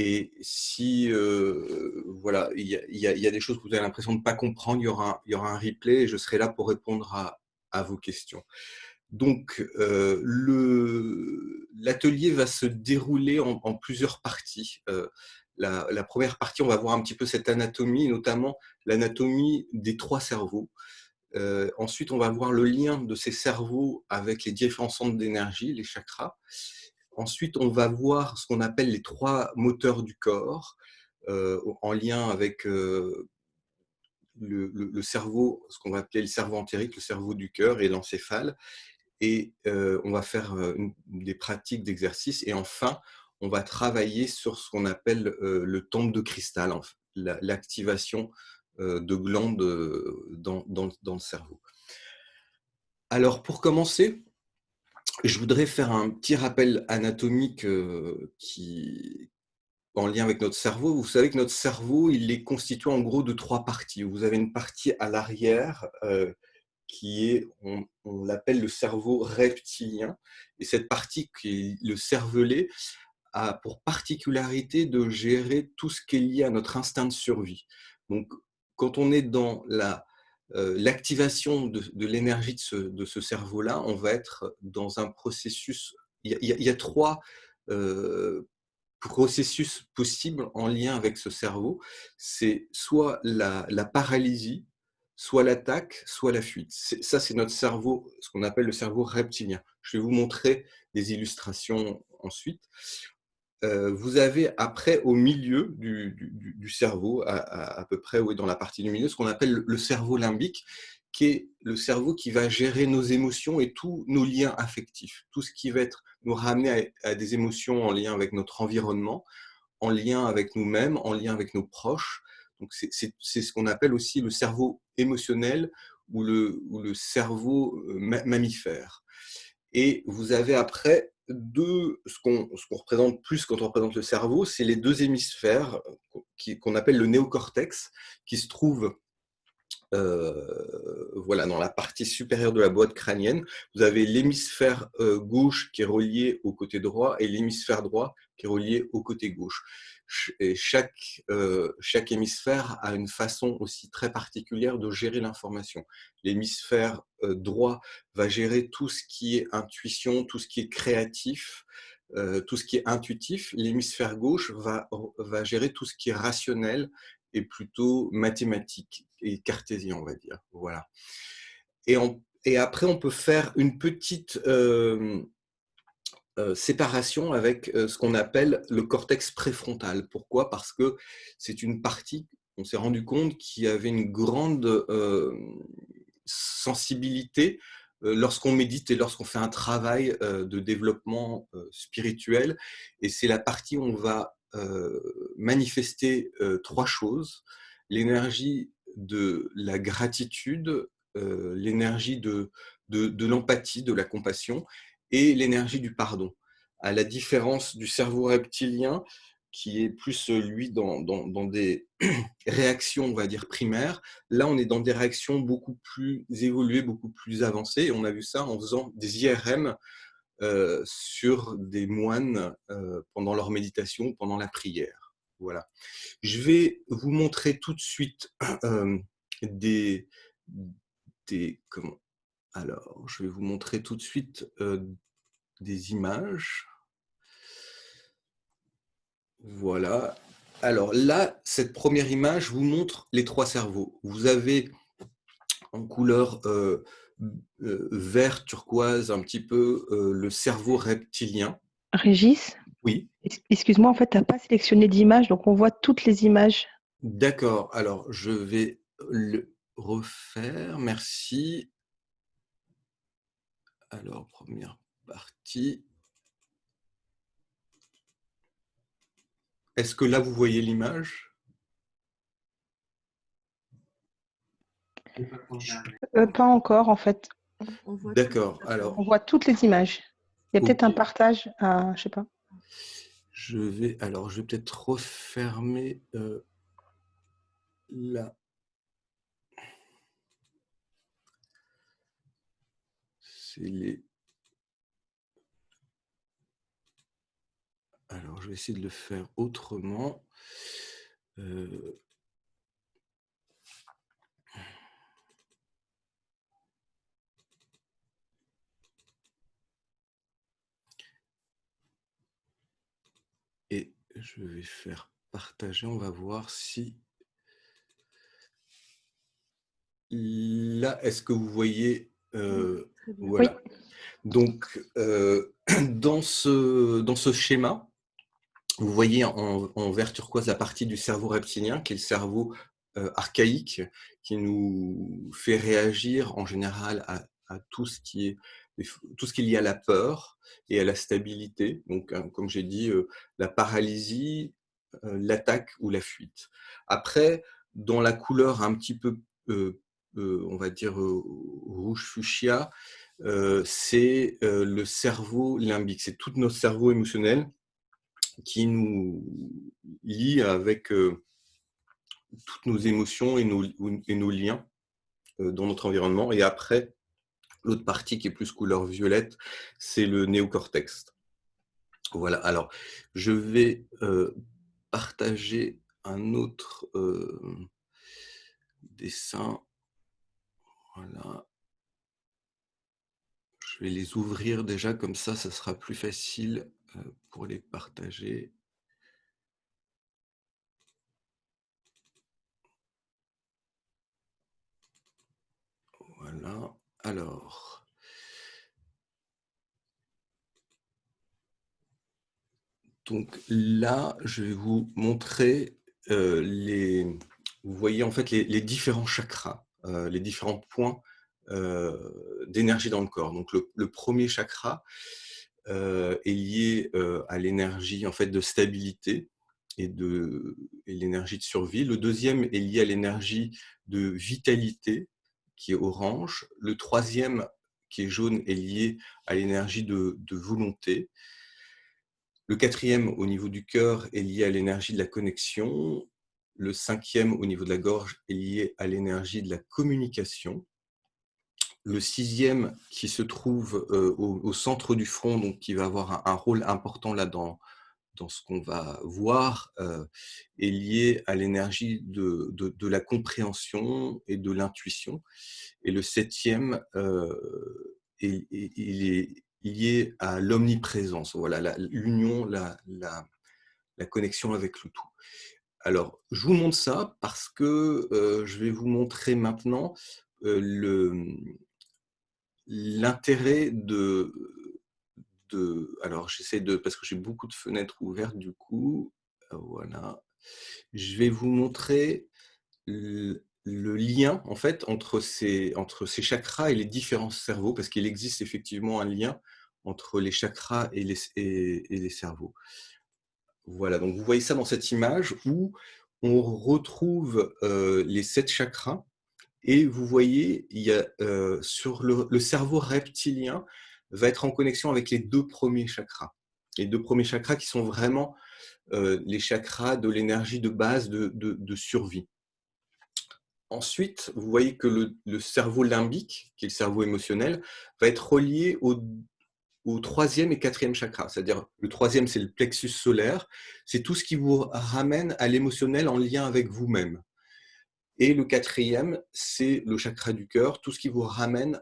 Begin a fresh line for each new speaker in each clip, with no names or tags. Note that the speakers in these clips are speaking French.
Et si voilà, il y a des choses que vous avez l'impression de ne pas comprendre, il y aura un replay et je serai là pour répondre à vos questions. Donc, l'atelier va se dérouler en plusieurs parties. La première partie, on va voir un petit peu cette anatomie, notamment l'anatomie des 3 cerveaux. Ensuite, on va voir le lien de ces cerveaux avec les différents centres d'énergie, les chakras. Ensuite, on va voir ce qu'on appelle les 3 moteurs du corps, en lien avec le cerveau, ce qu'on va appeler le cerveau entérique, le cerveau du cœur et l'encéphale. Et on va faire des pratiques d'exercice. Et enfin, on va travailler sur ce qu'on appelle le temple de cristal, en fait, l'activation de glandes dans le cerveau. Alors, pour commencer, je voudrais faire un petit rappel anatomique en lien avec notre cerveau. Vous savez que notre cerveau, il est constitué en gros de 3 parties. Vous avez une partie à l'arrière qui est, on l'appelle le cerveau reptilien. Et cette partie qui est le cervelet a pour particularité de gérer tout ce qui est lié à notre instinct de survie. Donc, quand on est dans l'activation de l'énergie de ce cerveau-là, on va être dans un processus. Il y a 3 processus possibles en lien avec ce cerveau. C'est soit la paralysie, soit l'attaque, soit la fuite. Ça, c'est notre cerveau, ce qu'on appelle le cerveau reptilien. Je vais vous montrer des illustrations ensuite. Vous avez après, au milieu du cerveau, à peu près dans la partie du milieu, ce qu'on appelle le cerveau limbique, qui est le cerveau qui va gérer nos émotions et tous nos liens affectifs. Tout ce qui va nous ramener à des émotions en lien avec notre environnement, en lien avec nous-mêmes, en lien avec nos proches. Donc c'est ce qu'on appelle aussi le cerveau émotionnel ou le cerveau mammifère. Et vous avez après ce qu'on représente plus quand on représente le cerveau, c'est les 2 hémisphères qu'on appelle le néocortex, qui se trouve voilà, dans la partie supérieure de la boîte crânienne. Vous avez l'hémisphère gauche qui est relié au côté droit et l'hémisphère droit qui est relié au côté gauche. Et chaque hémisphère a une façon aussi très particulière de gérer l'information. L'hémisphère droit va gérer tout ce qui est intuition, tout ce qui est créatif, tout ce qui est intuitif. L'hémisphère gauche va gérer tout ce qui est rationnel et plutôt mathématique et cartésien, on va dire. Voilà. Et après, on peut faire une petite séparation avec ce qu'on appelle le cortex préfrontal. Pourquoi? Parce que c'est une partie, on s'est rendu compte, qui avait une grande sensibilité lorsqu'on médite et lorsqu'on fait un travail de développement spirituel. Et c'est la partie où on va manifester 3 choses. L'énergie de la gratitude, l'énergie de l'empathie, de la compassion, et l'énergie du pardon. À la différence du cerveau reptilien, qui est plus, lui, dans des réactions, on va dire, primaires, là, on est dans des réactions beaucoup plus évoluées, beaucoup plus avancées. Et on a vu ça en faisant des IRM sur des moines pendant leur méditation, pendant la prière. Voilà. Je vais vous montrer tout de suite des comment. Alors, je vais vous montrer tout de suite des images. Voilà. Alors là, cette première image vous montre les 3 cerveaux. Vous avez en couleur vert turquoise un petit peu le cerveau reptilien.
Régis,
Oui.
excuse-moi, en fait, tu n'as pas sélectionné d'image, donc on voit toutes les images.
D'accord. Alors, je vais le refaire. Merci. Alors, première partie. Est-ce que là, vous voyez l'image?
Pas encore, en fait.
D'accord. Alors,
On voit toutes les images. Il y a peut-être un
ok.
partage à, je sais pas.
Je vais peut-être refermer là. C'est les. Alors, je vais essayer de le faire autrement. Euh, et je vais faire partager. On va voir si là, est-ce que vous voyez
Oui, très bien. Oui.
voilà. Donc, dans ce schéma, vous voyez en vert turquoise la partie du cerveau reptilien, qui est le cerveau archaïque, qui nous fait réagir en général à tout ce qui est lié à la peur et à la stabilité. Donc, comme j'ai dit, la paralysie, l'attaque ou la fuite. Après, dans la couleur un petit peu, on va dire, rouge fuchsia, c'est le cerveau limbique. C'est tout notre cerveau émotionnel qui nous lie avec toutes nos émotions et nos liens dans notre environnement. Et après, l'autre partie qui est plus couleur violette, c'est le néocortex. Voilà, alors je vais partager un autre dessin. Voilà, je vais les ouvrir déjà, comme ça sera plus facile pour les partager. Voilà, alors, donc là, je vais vous montrer vous voyez en fait les différents chakras, les différents points d'énergie dans le corps. Donc le premier chakra est lié à l'énergie en fait de stabilité et l'énergie de survie. Le deuxième est lié à l'énergie de vitalité, qui est orange. Le troisième, qui est jaune, est lié à l'énergie de volonté. Le quatrième, au niveau du cœur, est lié à l'énergie de la connexion. Le cinquième, au niveau de la gorge, est lié à l'énergie de la communication. Le sixième, qui se trouve au centre du front, donc qui va avoir un rôle important là dans ce qu'on va voir, est lié à l'énergie de la compréhension et de l'intuition. Et le septième, il est lié à l'omniprésence, voilà, l'union, la connexion avec le tout. Alors, je vous montre ça parce que je vais vous montrer maintenant l'intérêt alors j'essaie parce que j'ai beaucoup de fenêtres ouvertes du coup, voilà. Je vais vous montrer le lien en fait entre ces chakras et les différents cerveaux, parce qu'il existe effectivement un lien entre les chakras et les cerveaux. Voilà, donc vous voyez ça dans cette image où on retrouve les 7 chakras. Et vous voyez, il y a, sur le cerveau reptilien va être en connexion avec les 2 premiers chakras. Les 2 premiers chakras qui sont vraiment les chakras de l'énergie de base de survie. Ensuite, vous voyez que le cerveau limbique, qui est le cerveau émotionnel, va être relié au troisième et quatrième chakra. C'est-à-dire, le troisième, c'est le plexus solaire. C'est tout ce qui vous ramène à l'émotionnel en lien avec vous-même. Et le quatrième, c'est le chakra du cœur, tout ce qui vous ramène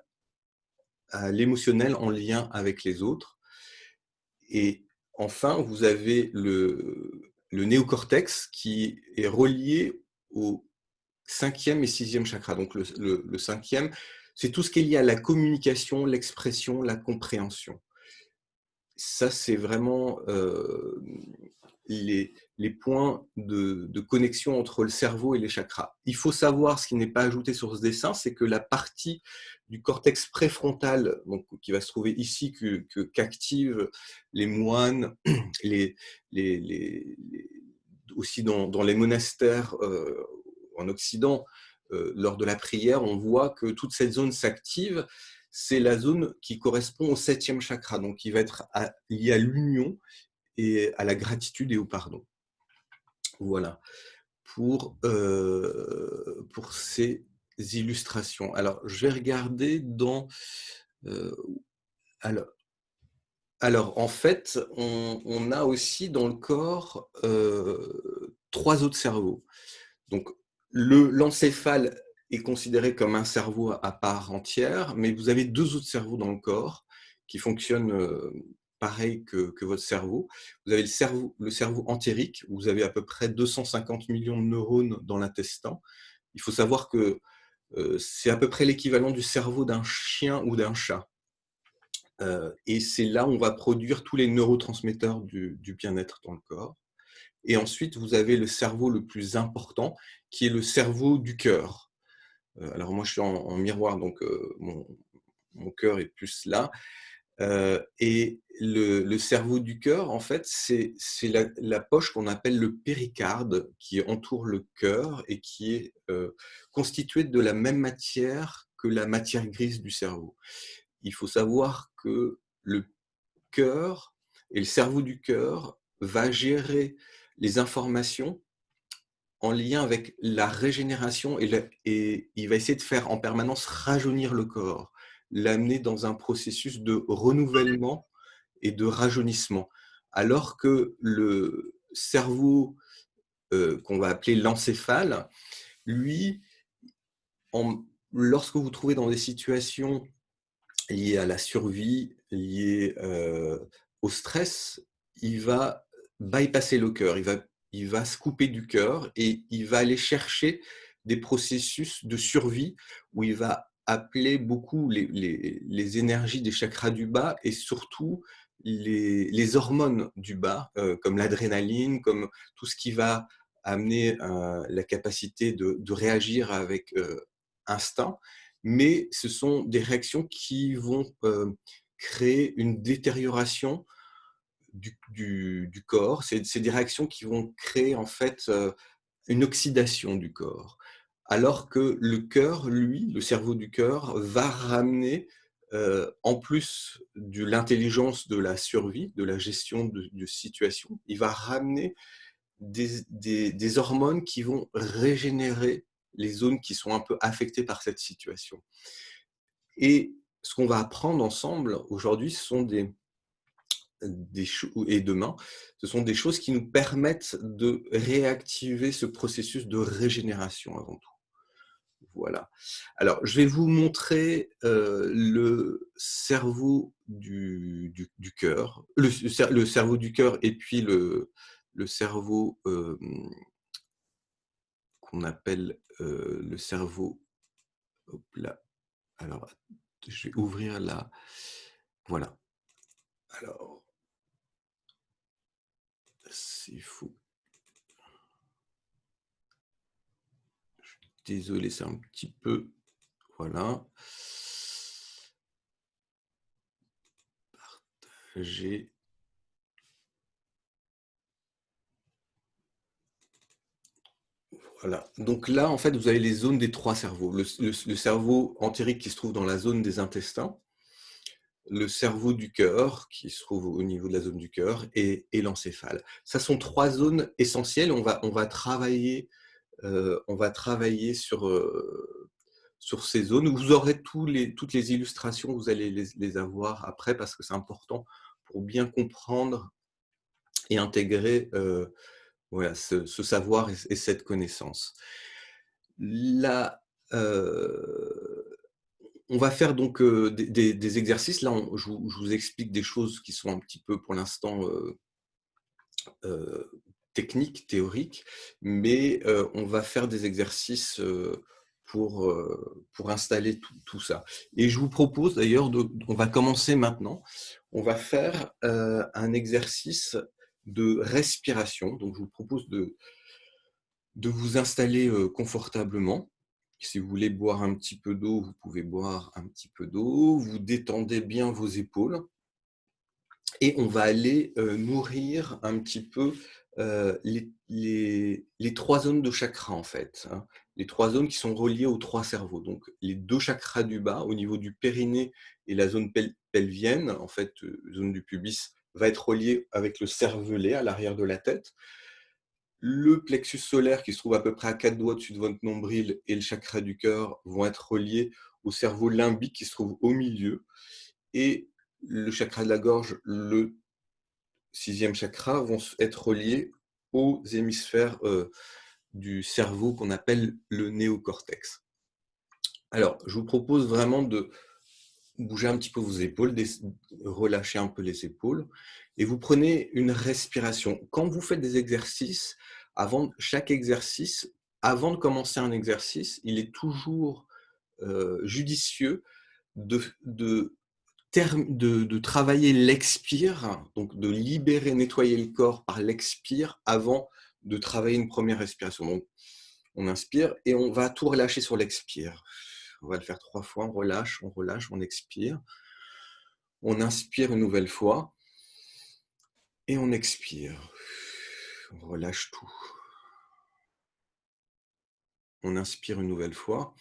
à l'émotionnel en lien avec les autres. Et enfin, vous avez le néocortex qui est relié au cinquième et sixième chakra. Donc le cinquième, c'est tout ce qui est lié à la communication, l'expression, la compréhension. Ça, c'est vraiment les points de connexion entre le cerveau et les chakras. Il faut savoir, ce qui n'est pas ajouté sur ce dessin, c'est que la partie du cortex préfrontal, donc, qui va se trouver ici, qu'activent les moines, les, aussi dans les monastères en Occident, lors de la prière, on voit que toute cette zone s'active. C'est la zone qui correspond au septième chakra, donc qui va être liée à l'union et à la gratitude et au pardon. Voilà, pour ces illustrations. Alors, je vais regarder alors, Alors, en fait, on a aussi dans le corps 3 autres cerveaux. Donc, l'encéphale est considéré comme un cerveau à part entière, mais vous avez 2 autres cerveaux dans le corps qui fonctionnent, pareil que votre cerveau. Vous avez le cerveau entérique, où vous avez à peu près 250 millions de neurones dans l'intestin. Il faut savoir que, c'est à peu près l'équivalent du cerveau d'un chien ou d'un chat. Et c'est là où on va produire tous les neurotransmetteurs du bien-être dans le corps. Et ensuite, vous avez le cerveau le plus important, qui est le cerveau du cœur. Alors moi, je suis en miroir, donc mon cœur est plus là. Et le cerveau du cœur, en fait, c'est la poche qu'on appelle le péricarde, qui entoure le cœur et qui est constituée de la même matière que la matière grise du cerveau. Il faut savoir que le cœur et le cerveau du cœur va gérer les informations en lien avec la régénération et il va essayer de faire en permanence rajeunir le corps, l'amener dans un processus de renouvellement et de rajeunissement. Alors que le cerveau, qu'on va appeler l'encéphale, lui, lorsque vous vous trouvez dans des situations liées à la survie, liées au stress, il va bypasser le cœur, il va se couper du cœur et il va aller chercher des processus de survie où il va appeler beaucoup les énergies des chakras du bas et surtout les hormones du bas, comme l'adrénaline, comme tout ce qui va amener la capacité de réagir avec instinct, mais ce sont des réactions qui vont créer une détérioration du corps. C'est des réactions qui vont créer en fait une oxydation du corps. Alors que le cœur, lui, le cerveau du cœur, va ramener, en plus de l'intelligence de la survie, de la gestion de situation, il va ramener des hormones qui vont régénérer les zones qui sont un peu affectées par cette situation. Et ce qu'on va apprendre ensemble aujourd'hui, ce sont et demain, ce sont des choses qui nous permettent de réactiver ce processus de régénération avant tout. Voilà. Alors, je vais vous montrer le cerveau du cœur, le cerveau du cœur et puis le cerveau qu'on appelle le cerveau. Hop là. Alors, je vais ouvrir la. Voilà. Alors, c'est fou. Désolé, c'est un petit peu. Voilà. Partager. Voilà. Donc là, en fait, vous avez les zones des 3 cerveaux. Le cerveau entérique qui se trouve dans la zone des intestins, le cerveau du cœur qui se trouve au niveau de la zone du cœur et l'encéphale. Ça sont 3 zones essentielles. On va travailler sur ces zones. Vous aurez toutes les illustrations, vous allez les avoir après parce que c'est important pour bien comprendre et intégrer voilà, ce savoir et cette connaissance. Là, on va faire donc des exercices. Là, je vous explique des choses qui sont un petit peu pour l'instant euh, techniques, théoriques, mais on va faire des exercices pour installer tout ça. Et je vous propose d'ailleurs, on va commencer maintenant, on va faire un exercice de respiration. Donc je vous propose de vous installer confortablement. Si vous voulez boire un petit peu d'eau, vous pouvez boire un petit peu d'eau. Vous détendez bien vos épaules. Et on va aller nourrir un petit peu les 3 zones de chakra, en fait. Hein. Les 3 zones qui sont reliées aux 3 cerveaux. Donc, les 2 chakras du bas, au niveau du périnée et la zone pelvienne, en fait, zone du pubis, va être reliée avec le cervelet à l'arrière de la tête. Le plexus solaire qui se trouve à peu près à 4 doigts au-dessus de votre nombril et le chakra du cœur vont être reliés au cerveau limbique qui se trouve au milieu. Et le chakra de la gorge, le sixième chakra vont être reliés aux hémisphères du cerveau qu'on appelle le néocortex. Alors, je vous propose vraiment de bouger un petit peu vos épaules, relâcher un peu les épaules, et vous prenez une respiration. Quand vous faites des exercices, avant chaque exercice, avant de commencer un exercice, il est toujours judicieux de travailler l'expire, donc de libérer, nettoyer le corps par l'expire avant de travailler une première respiration. Donc, on inspire et on va tout relâcher sur l'expire. On va le faire 3 fois, on relâche, on expire. On inspire une nouvelle fois et on expire. On relâche tout. On inspire une nouvelle fois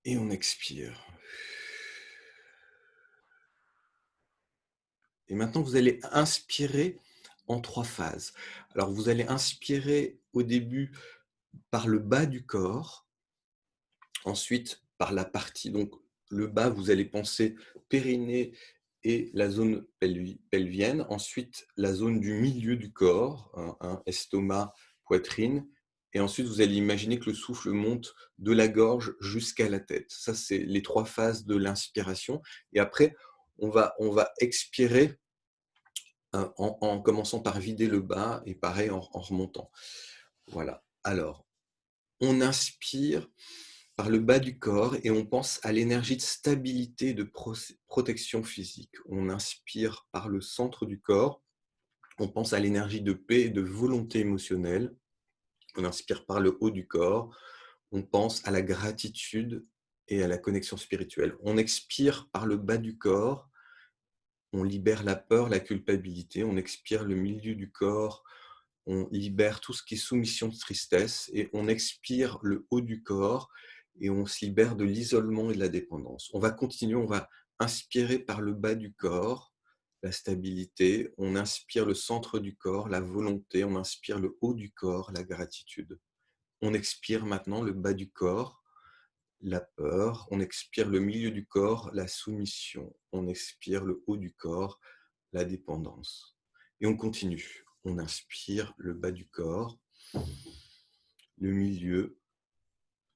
et on expire. Et maintenant, vous allez inspirer en 3 phases. Alors, vous allez inspirer au début par le bas du corps, ensuite par la partie, donc le bas, vous allez penser périnée et la zone pelvienne, ensuite la zone du milieu du corps, estomac, poitrine, et ensuite vous allez imaginer que le souffle monte de la gorge jusqu'à la tête. Ça, c'est les 3 phases de l'inspiration. Et après, on va expirer en commençant par vider le bas et pareil en remontant. Voilà. Alors, on inspire par le bas du corps et on pense à l'énergie de stabilité et de protection physique. On inspire par le centre du corps, on pense à l'énergie de paix et de volonté émotionnelle. On inspire par le haut du corps, on pense à la gratitude et à la connexion spirituelle. On expire par le bas du corps, on libère la peur, la culpabilité. On expire le milieu du corps, on libère tout ce qui est soumission de tristesse et on expire le haut du corps et on se libère de l'isolement et de la dépendance. On va continuer, on va inspirer par le bas du corps, la stabilité, on inspire le centre du corps, la volonté, on inspire le haut du corps, la gratitude. On expire maintenant le bas du corps, la peur, on expire le milieu du corps, la soumission, on expire le haut du corps, la dépendance. Et on continue. On inspire le bas du corps, le milieu,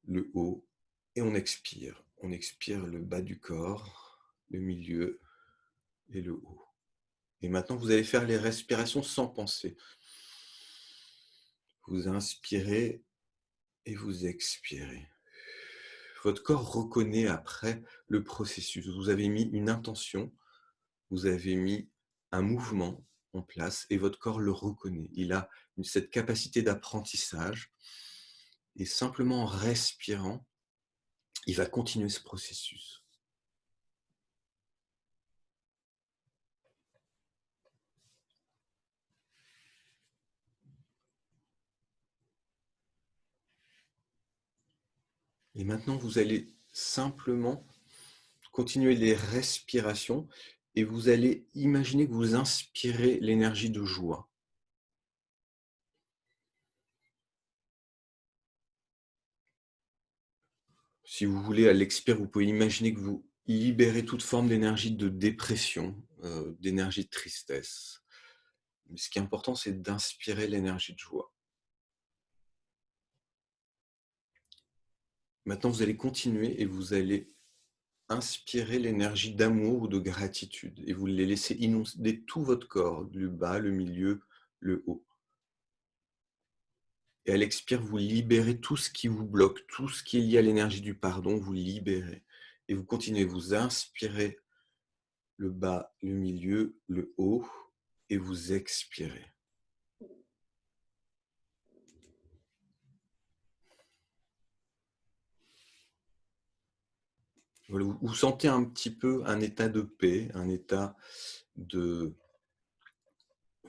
le haut, et on expire. On expire le bas du corps, le milieu et le haut. Et maintenant, vous allez faire les respirations sans penser. Vous inspirez et vous expirez. Votre corps reconnaît après le processus. Vous avez mis une intention, vous avez mis un mouvement en place et votre corps le reconnaît. Il a cette capacité d'apprentissage et simplement en respirant, il va continuer ce processus. Et maintenant, vous allez simplement continuer les respirations et vous allez imaginer que vous inspirez l'énergie de joie. Si vous voulez, à l'expire, vous pouvez imaginer que vous libérez toute forme d'énergie de dépression, d'énergie de tristesse. Mais ce qui est important, c'est d'inspirer l'énergie de joie. Maintenant, vous allez continuer et vous allez inspirer l'énergie d'amour ou de gratitude et vous les laissez inonder tout votre corps, le bas, le milieu, le haut. Et à l'expire, vous libérez tout ce qui vous bloque, tout ce qui est lié à l'énergie du pardon, vous libérez. Et vous continuez, vous inspirez le bas, le milieu, le haut, et vous expirez. Voilà, vous sentez un petit peu un état de paix, un état de,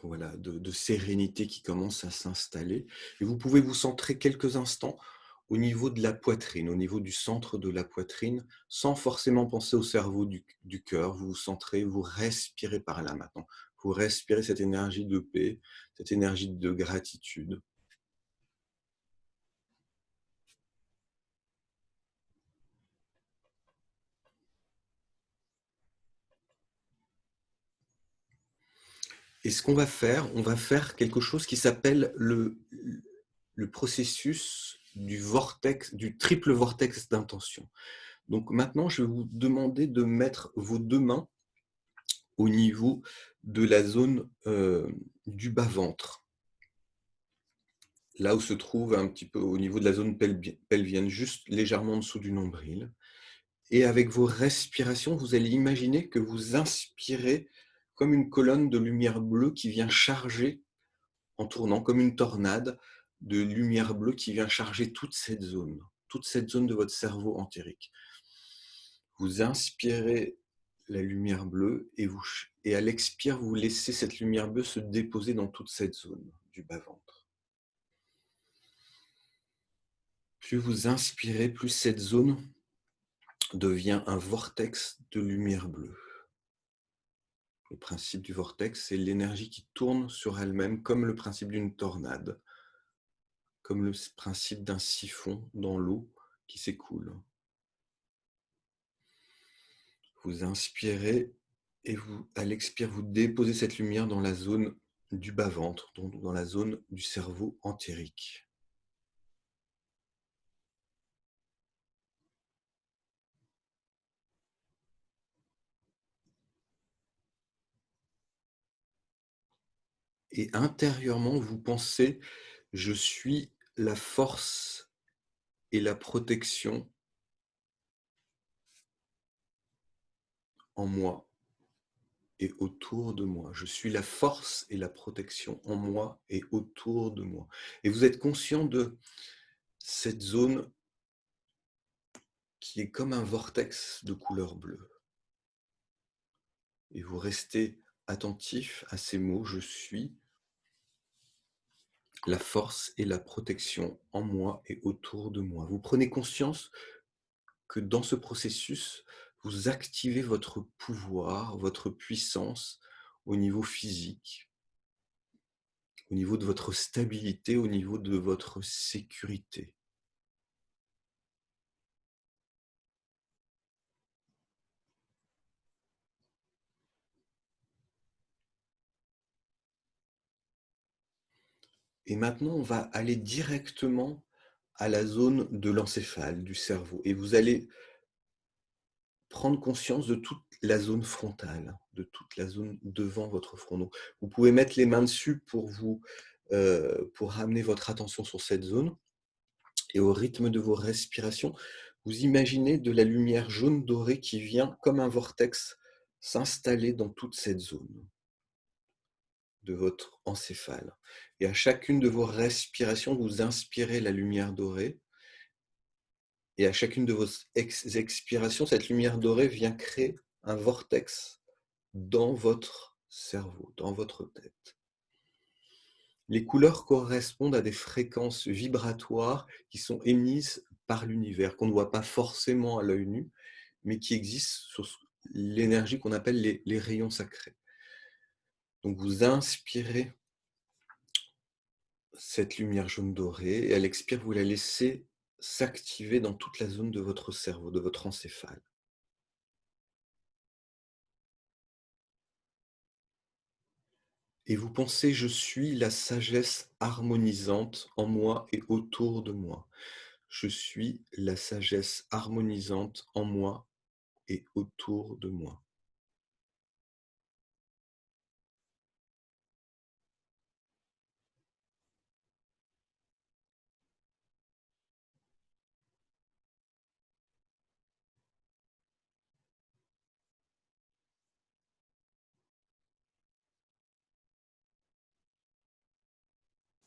voilà, de sérénité qui commence à s'installer. Et vous pouvez vous centrer quelques instants au niveau de la poitrine, au niveau du centre de la poitrine, sans forcément penser au cerveau du cœur. Vous vous centrez, vous respirez par là maintenant. Vous respirez cette énergie de paix, cette énergie de gratitude. Et ce qu'on va faire, on va faire quelque chose qui s'appelle le processus du vortex, du triple vortex d'intention. Donc maintenant, je vais vous demander de mettre vos 2 mains au niveau de la zone, du bas-ventre. Là où se trouve un petit peu au niveau de la zone pelvienne, juste légèrement en dessous du nombril. Et avec vos respirations, vous allez imaginer que vous inspirez comme une colonne de lumière bleue qui vient charger, en tournant comme une tornade, de lumière bleue qui vient charger toute cette zone de votre cerveau entérique. Vous inspirez la lumière bleue et à l'expire, vous laissez cette lumière bleue se déposer dans toute cette zone du bas-ventre. Plus vous inspirez, plus cette zone devient un vortex de lumière bleue. Le principe du vortex, c'est l'énergie qui tourne sur elle-même comme le principe d'une tornade, comme le principe d'un siphon dans l'eau qui s'écoule. Vous inspirez et à l'expire, vous déposez cette lumière dans la zone du bas-ventre, donc dans la zone du cerveau entérique. Et intérieurement, vous pensez, je suis la force et la protection en moi et autour de moi. Je suis la force et la protection en moi et autour de moi. Et vous êtes conscient de cette zone qui est comme un vortex de couleur bleue. Et vous restez attentif à ces mots, je suis la force et la protection en moi et autour de moi. Vous prenez conscience que dans ce processus, vous activez votre pouvoir, votre puissance au niveau physique, au niveau de votre stabilité, au niveau de votre sécurité. Et maintenant, on va aller directement à la zone de l'encéphale, du cerveau. Et vous allez prendre conscience de toute la zone frontale, de toute la zone devant votre front. Donc, vous pouvez mettre les mains dessus pour ramener votre attention sur cette zone. Et au rythme de vos respirations, vous imaginez de la lumière jaune dorée qui vient comme un vortex s'installer dans toute cette zone de votre encéphale. Et à chacune de vos respirations, vous inspirez la lumière dorée. Et à chacune de vos expirations, cette lumière dorée vient créer un vortex dans votre cerveau, dans votre tête. Les couleurs correspondent à des fréquences vibratoires qui sont émises par l'univers, qu'on ne voit pas forcément à l'œil nu, mais qui existent sur l'énergie qu'on appelle les rayons sacrés. Donc vous inspirez cette lumière jaune dorée et à l'expire, vous la laissez s'activer dans toute la zone de votre cerveau, de votre encéphale. Et vous pensez, je suis la sagesse harmonisante en moi et autour de moi. Je suis la sagesse harmonisante en moi et autour de moi.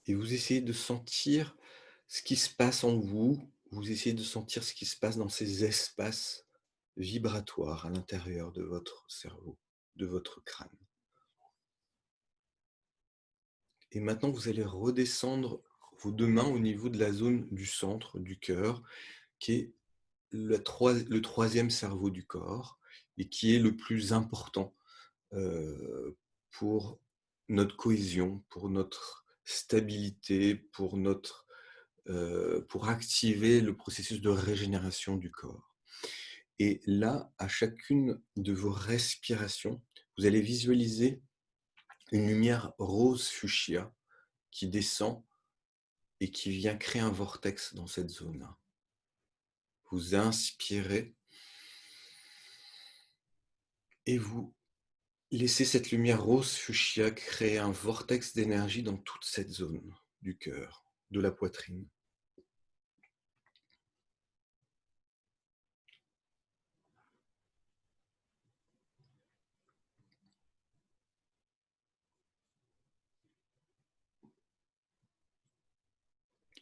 Et vous essayez de sentir ce qui se passe en vous, vous essayez de sentir ce qui se passe dans ces espaces vibratoires à l'intérieur de votre cerveau, de votre crâne. Et maintenant, vous allez redescendre vos 2 mains au niveau de la zone du centre, du cœur, qui est le 3e cerveau du corps et qui est le plus important pour notre cohésion, pour notre stabilité, pour activer le processus de régénération du corps. Et là, à chacune de vos respirations, vous allez visualiser une lumière rose fuchsia qui descend et qui vient créer un vortex dans cette zone. Vous inspirez et vous laissez cette lumière rose fuchsia créer un vortex d'énergie dans toute cette zone du cœur, de la poitrine.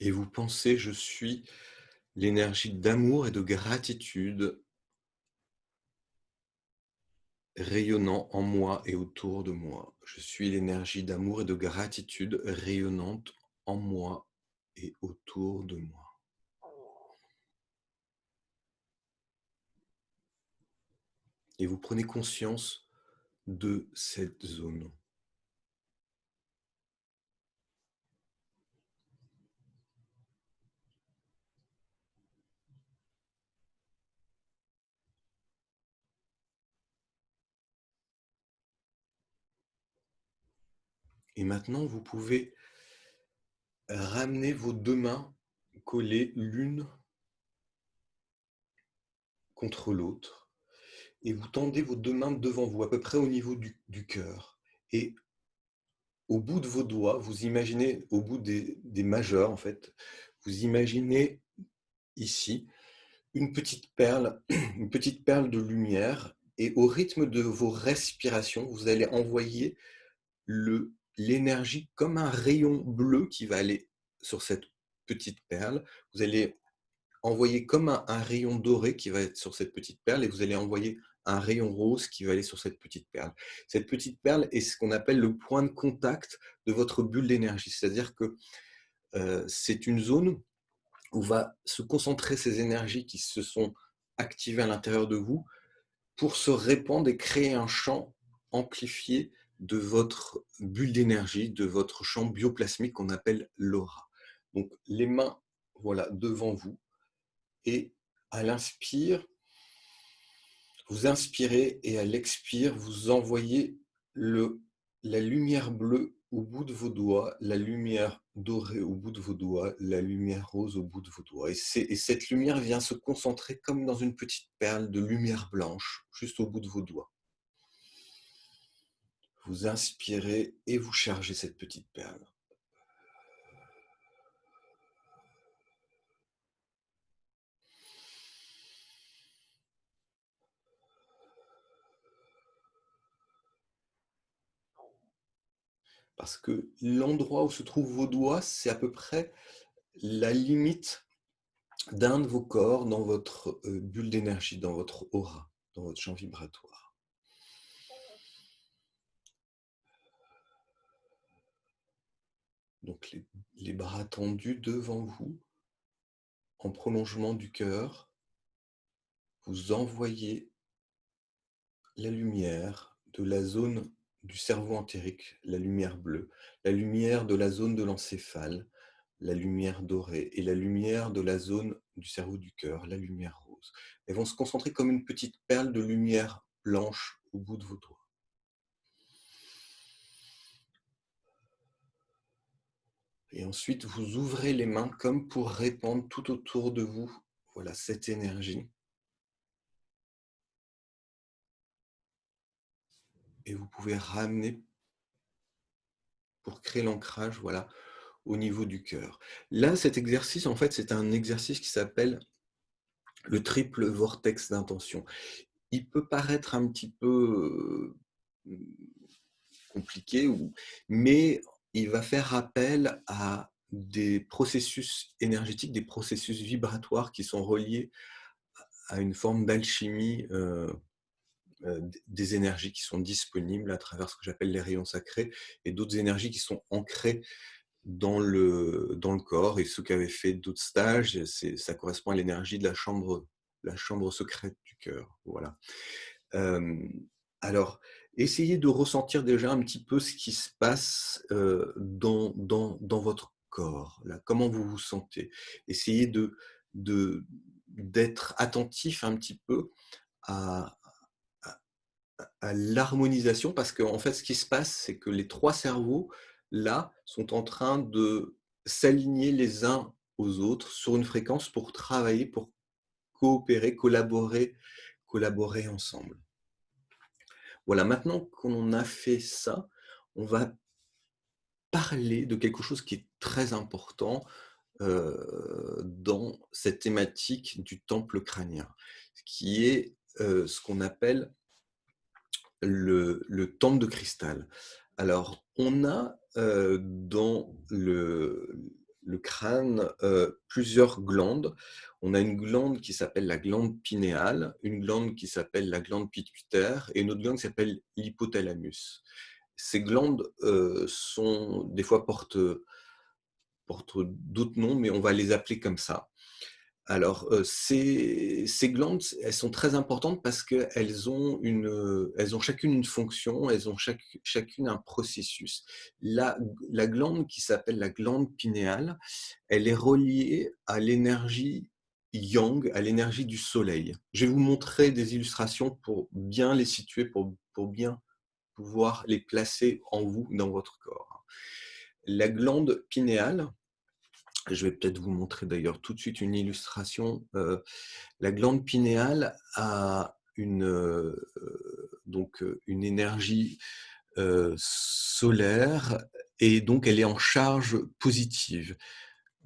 Et vous pensez, je suis l'énergie d'amour et de gratitude rayonnant en moi et autour de moi. Je suis l'énergie d'amour et de gratitude rayonnante en moi et autour de moi. Et vous prenez conscience de cette zone. Et maintenant, vous pouvez ramener vos deux mains collées l'une contre l'autre. Et vous tendez vos deux mains devant vous, à peu près au niveau du cœur. Et au bout de vos doigts, vous imaginez, au bout des majeurs en fait, vous imaginez ici une petite perle de lumière. Et au rythme de vos respirations, vous allez envoyer l'énergie comme un rayon bleu qui va aller sur cette petite perle. Vous allez envoyer comme un rayon doré qui va être sur cette petite perle et vous allez envoyer un rayon rose qui va aller sur cette petite perle. Cette petite perle est ce qu'on appelle le point de contact de votre bulle d'énergie. C'est-à-dire que c'est une zone où va se concentrer ces énergies qui se sont activées à l'intérieur de vous pour se répandre et créer un champ amplifié de votre bulle d'énergie, de votre champ bioplasmique qu'on appelle l'aura. Donc les mains, voilà, devant vous, et à l'inspire, vous inspirez et à l'expire, vous envoyez la lumière bleue au bout de vos doigts, la lumière dorée au bout de vos doigts, la lumière rose au bout de vos doigts. Et cette lumière vient se concentrer comme dans une petite perle de lumière blanche, juste au bout de vos doigts. Vous inspirez et vous chargez cette petite perle. Parce que l'endroit où se trouvent vos doigts, c'est à peu près la limite d'un de vos corps dans votre bulle d'énergie, dans votre aura, dans votre champ vibratoire. Donc les bras tendus devant vous, en prolongement du cœur, vous envoyez la lumière de la zone du cerveau entérique, la lumière bleue, la lumière de la zone de l'encéphale, la lumière dorée, et la lumière de la zone du cerveau du cœur, la lumière rose. Elles vont se concentrer comme une petite perle de lumière blanche au bout de vos doigts. Et ensuite, vous ouvrez les mains comme pour répandre tout autour de vous, voilà, cette énergie. Et vous pouvez ramener pour créer l'ancrage, voilà, au niveau du cœur. Là, cet exercice, en fait, c'est un exercice qui s'appelle le triple vortex d'intention. Il peut paraître un petit peu compliqué, mais il va faire appel à des processus énergétiques, des processus vibratoires qui sont reliés à une forme d'alchimie des énergies qui sont disponibles à travers ce que j'appelle les rayons sacrés et d'autres énergies qui sont ancrées dans le corps. Et ceux qui avaient fait d'autres stages, ça correspond à l'énergie de la chambre secrète du cœur. Voilà. Alors, essayez de ressentir déjà un petit peu ce qui se passe dans votre corps. Là, comment vous vous sentez. Essayez d'être attentif un petit peu à, à l'harmonisation parce qu'en fait, ce qui se passe, c'est que les 3 cerveaux, là, sont en train de s'aligner les uns aux autres sur une fréquence pour travailler, pour coopérer, collaborer ensemble. Voilà, maintenant qu'on a fait ça, on va parler de quelque chose qui est très important, dans cette thématique du temple crânien, qui est, ce qu'on appelle le temple de cristal. Alors, on a, dans le crâne, plusieurs glandes. On a une glande qui s'appelle la glande pinéale, une glande qui s'appelle la glande pituitaire et une autre glande qui s'appelle l'hypothalamus. Ces glandes, sont des fois portent d'autres noms, mais on va les appeler comme ça. Alors, ces glandes, elles sont très importantes parce elles ont chacune une fonction, elles ont chacune un processus. La glande qui s'appelle la glande pinéale, elle est reliée à l'énergie yang, à l'énergie du soleil. Je vais vous montrer des illustrations pour bien les situer, pour bien pouvoir les placer en vous, dans votre corps. La glande pinéale, je vais peut-être vous montrer d'ailleurs tout de suite une illustration. La glande pinéale a une énergie solaire et donc elle est en charge positive.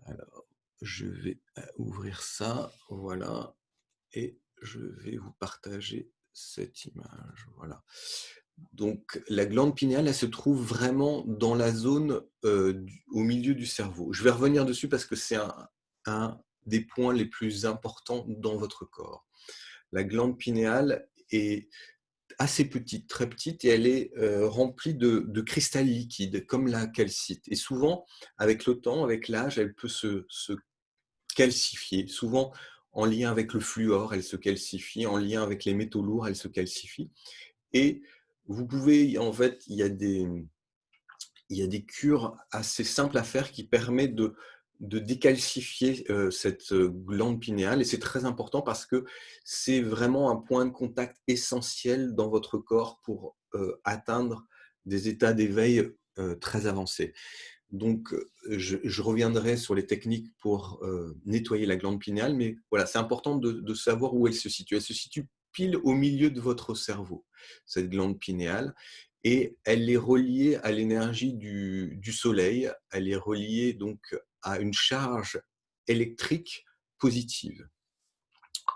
Alors, je vais ouvrir ça, voilà, et je vais vous partager cette image. Voilà. Donc, la glande pinéale, elle se trouve vraiment dans la zone au milieu du cerveau. Je vais revenir dessus parce que c'est un des points les plus importants dans votre corps. La glande pinéale est assez petite, très petite, et elle est remplie de cristal liquide, comme la calcite. Et souvent, avec le temps, avec l'âge, elle peut se calcifier. Souvent, en lien avec le fluor, elle se calcifie. En lien avec les métaux lourds, elle se calcifie. Et vous pouvez, en fait, il y a des cures assez simples à faire qui permettent de décalcifier cette glande pinéale. Et c'est très important parce que c'est vraiment un point de contact essentiel dans votre corps pour atteindre des états d'éveil très avancés. Donc, je reviendrai sur les techniques pour nettoyer la glande pinéale, mais voilà, c'est important de savoir où elle se situe. Elle se situe pile au milieu de votre cerveau, cette glande pinéale, et elle est reliée à l'énergie du soleil. Elle est reliée donc à une charge électrique positive.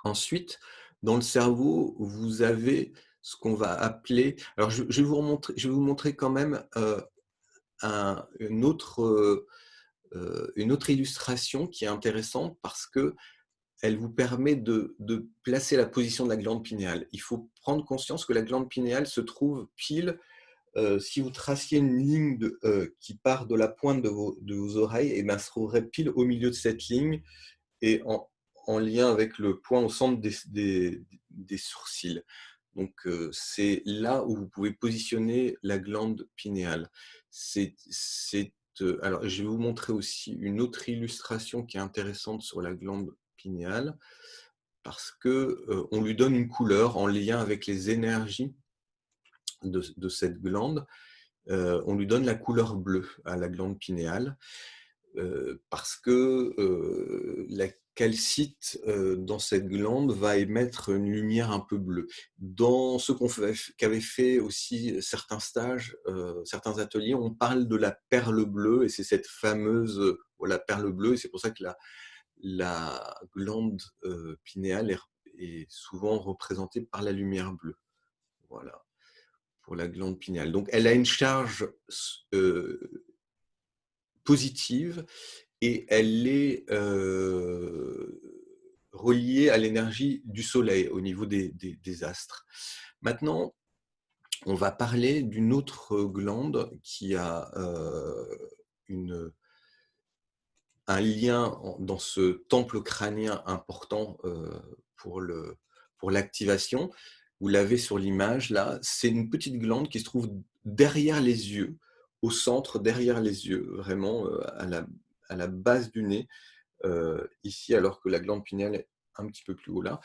Ensuite, dans le cerveau, vous avez ce qu'on va appeler. Alors, je vais vous montrer quand même une autre illustration qui est intéressante parce que elle vous permet de placer la position de la glande pinéale. Il faut prendre conscience que la glande pinéale se trouve pile, si vous traciez une ligne qui part de la pointe de vos oreilles, et ben, se trouverait pile au milieu de cette ligne et en lien avec le point au centre des sourcils. Donc, c'est là où vous pouvez positionner la glande pinéale. Alors, je vais vous montrer aussi une autre illustration qui est intéressante sur la glande pinéale, parce que on lui donne une couleur en lien avec les énergies de cette glande. On lui donne la couleur bleue à la glande pinéale. Parce que la calcite dans cette glande va émettre une lumière un peu bleue. Dans ce qu'avaient fait aussi certains stages, certains ateliers, on parle de la perle bleue, et c'est cette fameuse voilà, perle bleue, et c'est pour ça que la glande pinéale est souvent représentée par la lumière bleue. Voilà, pour la glande pinéale. Donc elle a une charge positive, et elle est reliée à l'énergie du soleil au niveau des astres. Maintenant, on va parler d'une autre glande qui a un lien dans ce temple crânien important pour l'activation. Vous l'avez sur l'image là, c'est une petite glande qui se trouve derrière les yeux, au centre, derrière les yeux, vraiment à la base du nez, ici, alors que la glande pinéale est un petit peu plus haut là.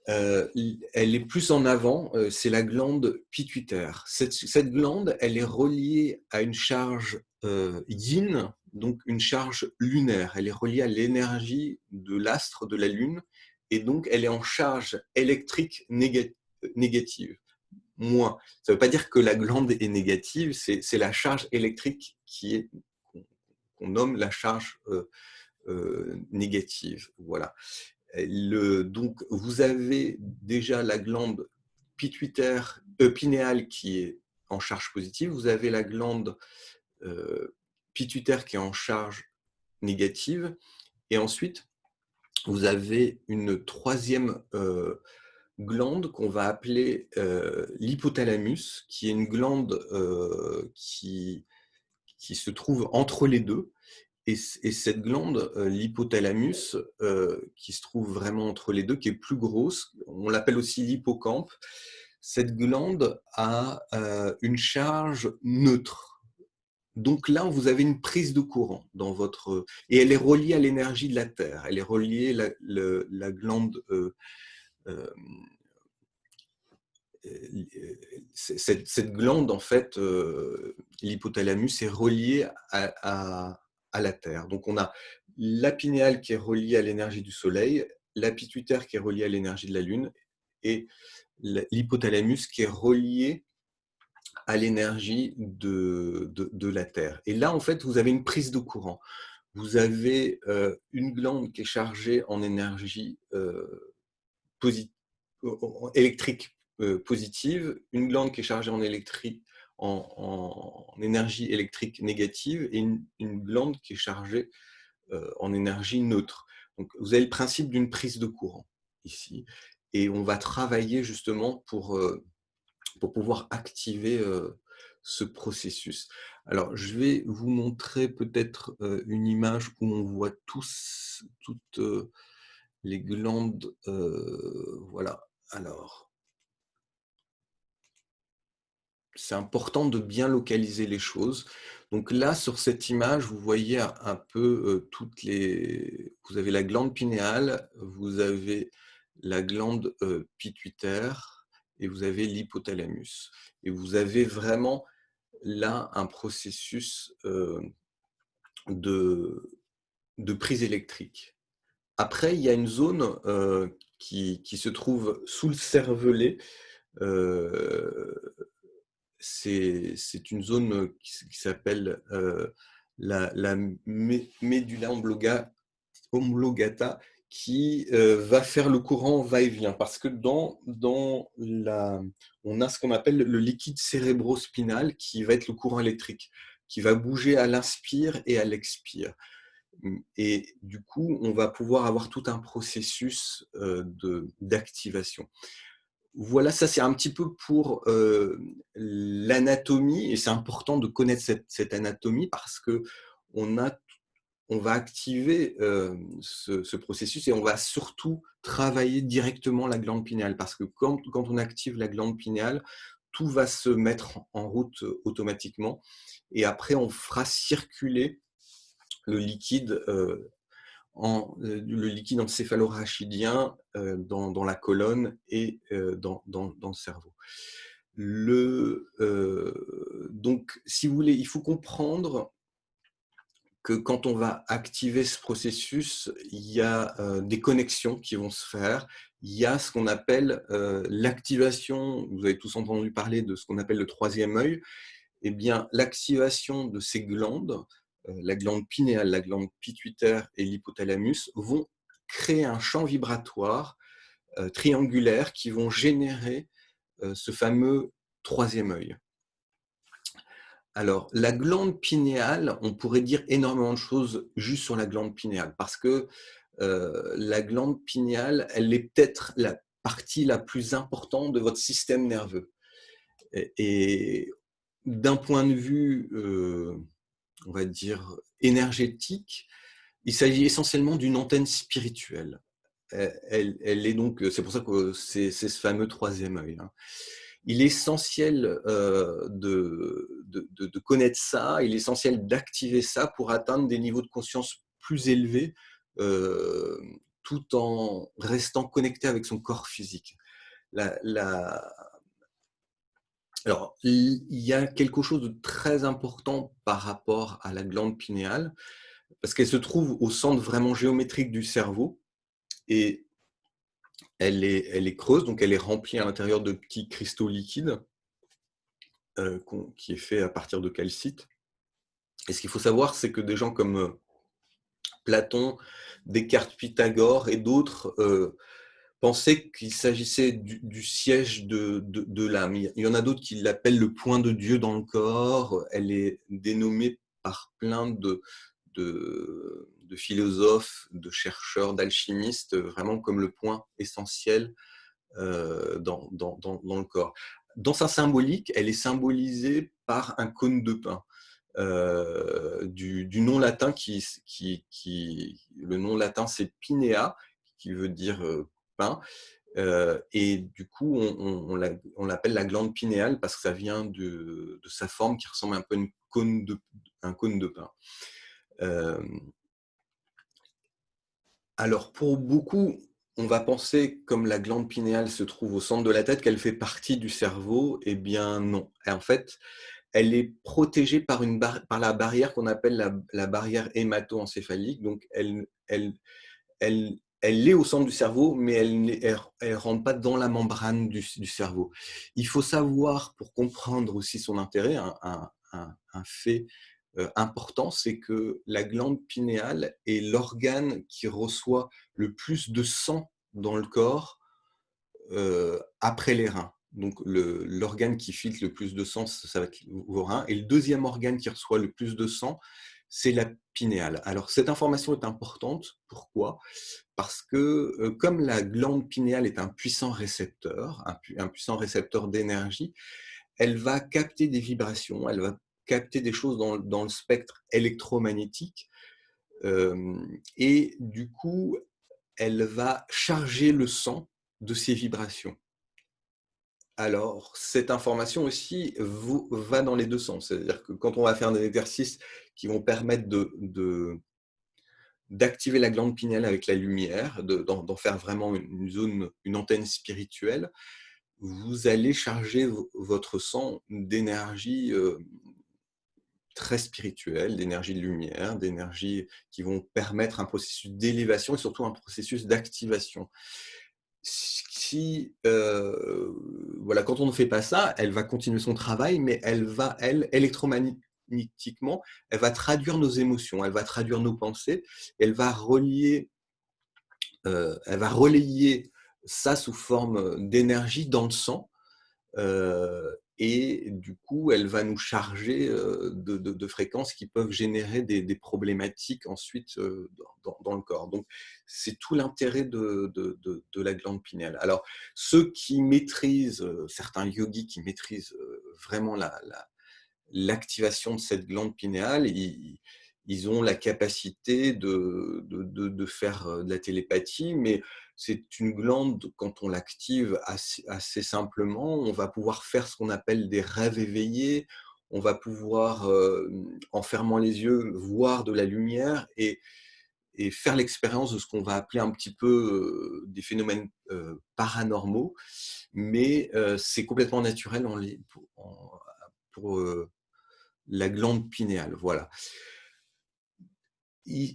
Elle est plus en avant, c'est la glande pituitaire. Cette glande, elle est reliée à une charge yin, donc une charge lunaire. Elle est reliée à l'énergie de l'astre de la Lune, et donc elle est en charge électrique négative. Moins. Ça ne veut pas dire que la glande est négative, c'est la charge électrique qu'on nomme la charge négative. Voilà. Donc, vous avez déjà la glande pituitaire, pinéale qui est en charge positive. Vous avez la glande pituitaire qui est en charge négative. Et ensuite, vous avez une troisième glande qu'on va appeler l'hypothalamus, qui est une glande qui se trouve entre les deux. Et cette glande, l'hypothalamus, qui se trouve vraiment entre les deux, qui est plus grosse, on l'appelle aussi l'hippocampe, cette glande a une charge neutre. Donc là, vous avez une prise de courant dans votre... Et elle est reliée à l'énergie de la Terre. Elle est reliée, la glande... cette glande, en fait, l'hypothalamus, est reliée à la Terre. Donc, on a la pinéale qui est reliée à l'énergie du Soleil, la pituitaire qui est reliée à l'énergie de la Lune, et l'hypothalamus qui est relié à l'énergie de la Terre. Et là, en fait, vous avez une prise de courant. Vous avez une glande qui est chargée en énergie électrique positive, une glande qui est chargée en énergie électrique négative et une glande qui est chargée en énergie neutre. Donc, vous avez le principe d'une prise de courant ici. Et on va travailler justement pour pouvoir activer ce processus. Alors, je vais vous montrer peut-être une image où on voit toutes les glandes. Voilà. Alors, c'est important de bien localiser les choses. Donc là, sur cette image, vous voyez un peu toutes les... Vous avez la glande pinéale, vous avez la glande pituitaire et vous avez l'hypothalamus. Et vous avez vraiment là un processus de prise électrique. Après, il y a une zone qui se trouve sous le cervelet. C'est une zone qui s'appelle la médula oblongata qui va faire le courant va-et-vient parce que on a ce qu'on appelle le liquide cérébrospinal qui va être le courant électrique, qui va bouger à l'inspire et à l'expire. Et du coup, on va pouvoir avoir tout un processus d'activation. Voilà, ça c'est un petit peu pour l'anatomie, et c'est important de connaître cette anatomie parce que on va activer ce processus et on va surtout travailler directement la glande pinéale parce que quand on active la glande pinéale, tout va se mettre en route automatiquement et après on fera circuler le liquide le liquide encéphalorachidien dans la colonne et dans le cerveau. Donc, si vous voulez, il faut comprendre que quand on va activer ce processus, il y a des connexions qui vont se faire. Il y a ce qu'on appelle l'activation, vous avez tous entendu parler de ce qu'on appelle le troisième œil. Eh bien, l'activation de ces glandes, la glande pinéale, la glande pituitaire et l'hypothalamus, vont créer un champ vibratoire triangulaire qui vont générer ce fameux troisième œil. Alors, la glande pinéale, on pourrait dire énormément de choses juste sur la glande pinéale, parce que la glande pinéale, elle est peut-être la partie la plus importante de votre système nerveux. Et d'un point de vue, on va dire, énergétique, il s'agit essentiellement d'une antenne spirituelle. Elle est donc, c'est pour ça que c'est ce fameux troisième œil. Il est essentiel de connaître ça, il est essentiel d'activer ça pour atteindre des niveaux de conscience plus élevés tout en restant connecté avec son corps physique. La, la... Alors, il y a quelque chose de très important par rapport à la glande pinéale, parce qu'elle se trouve au centre vraiment géométrique du cerveau, et elle est creuse, donc elle est remplie à l'intérieur de petits cristaux liquides, qui est fait à partir de calcite. Et ce qu'il faut savoir, c'est que des gens comme Platon, Descartes, Pythagore et d'autres pensaient qu'il s'agissait du siège de l'âme. Il y en a d'autres qui l'appellent le point de Dieu dans le corps. Elle est dénommée par plein de philosophes, de chercheurs, d'alchimistes, vraiment comme le point essentiel dans le corps. Dans sa symbolique, elle est symbolisée par un cône de pain. Du nom latin le nom latin c'est pinea, qui veut dire pain, et du coup on l'appelle la glande pinéale parce que ça vient de sa forme qui ressemble un peu à un cône de pain. Alors pour beaucoup, on va penser, comme la glande pinéale se trouve au centre de la tête, qu'elle fait partie du cerveau. Eh bien non. Et en fait, elle est protégée par la barrière qu'on appelle la barrière hémato-encéphalique. Donc elle est au centre du cerveau, mais elle ne rentre pas dans la membrane du cerveau. Il faut savoir, pour comprendre aussi son intérêt, un fait important, c'est que la glande pinéale est l'organe qui reçoit le plus de sang dans le corps après les reins. Donc l'organe qui filtre le plus de sang, ça va être vos reins. Et le deuxième organe qui reçoit le plus de sang, c'est la pinéale. Alors cette information est importante. Pourquoi ? Parce que comme la glande pinéale est un puissant récepteur, un puissant récepteur d'énergie, elle va capter des vibrations, elle va capter des choses dans le spectre électromagnétique, et du coup, elle va charger le sang de ces vibrations. Alors, cette information aussi va dans les deux sens. C'est-à-dire que quand on va faire des exercices qui vont permettre d'activer la glande pinéale avec la lumière, d'en faire vraiment une antenne spirituelle, vous allez charger votre sang d'énergie très spirituelle, d'énergie de lumière, d'énergie qui vont permettre un processus d'élévation et surtout un processus d'activation. Si voilà, quand on ne fait pas ça, elle va continuer son travail, mais elle, électromagnétiquement, elle va traduire nos émotions, elle va traduire nos pensées, elle va relayer ça sous forme d'énergie dans le sang, et du coup, elle va nous charger de fréquences qui peuvent générer des problématiques ensuite dans le corps. Donc, c'est tout l'intérêt de la glande pinéale. Alors, ceux qui maîtrisent, certains yogis qui maîtrisent vraiment l'activation de cette glande pinéale, ils ont la capacité de faire de la télépathie, mais c'est une glande, quand on l'active assez simplement, on va pouvoir faire ce qu'on appelle des rêves éveillés, on va pouvoir, en fermant les yeux, voir de la lumière et faire l'expérience de ce qu'on va appeler un petit peu des phénomènes paranormaux, mais c'est complètement naturel pour la glande pinéale. Voilà.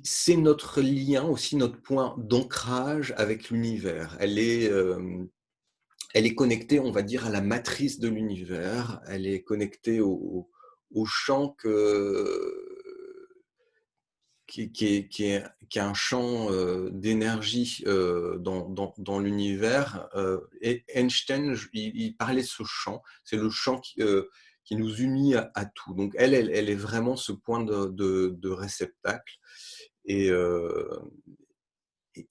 C'est notre lien aussi, notre point d'ancrage avec l'univers. Elle est connectée, on va dire, à la matrice de l'univers. Elle est connectée au champ qui est un champ d'énergie dans l'univers. Et Einstein, il parlait de ce champ. C'est le champ qui nous unit à tout. Donc elle est vraiment ce point de réceptacle. Et,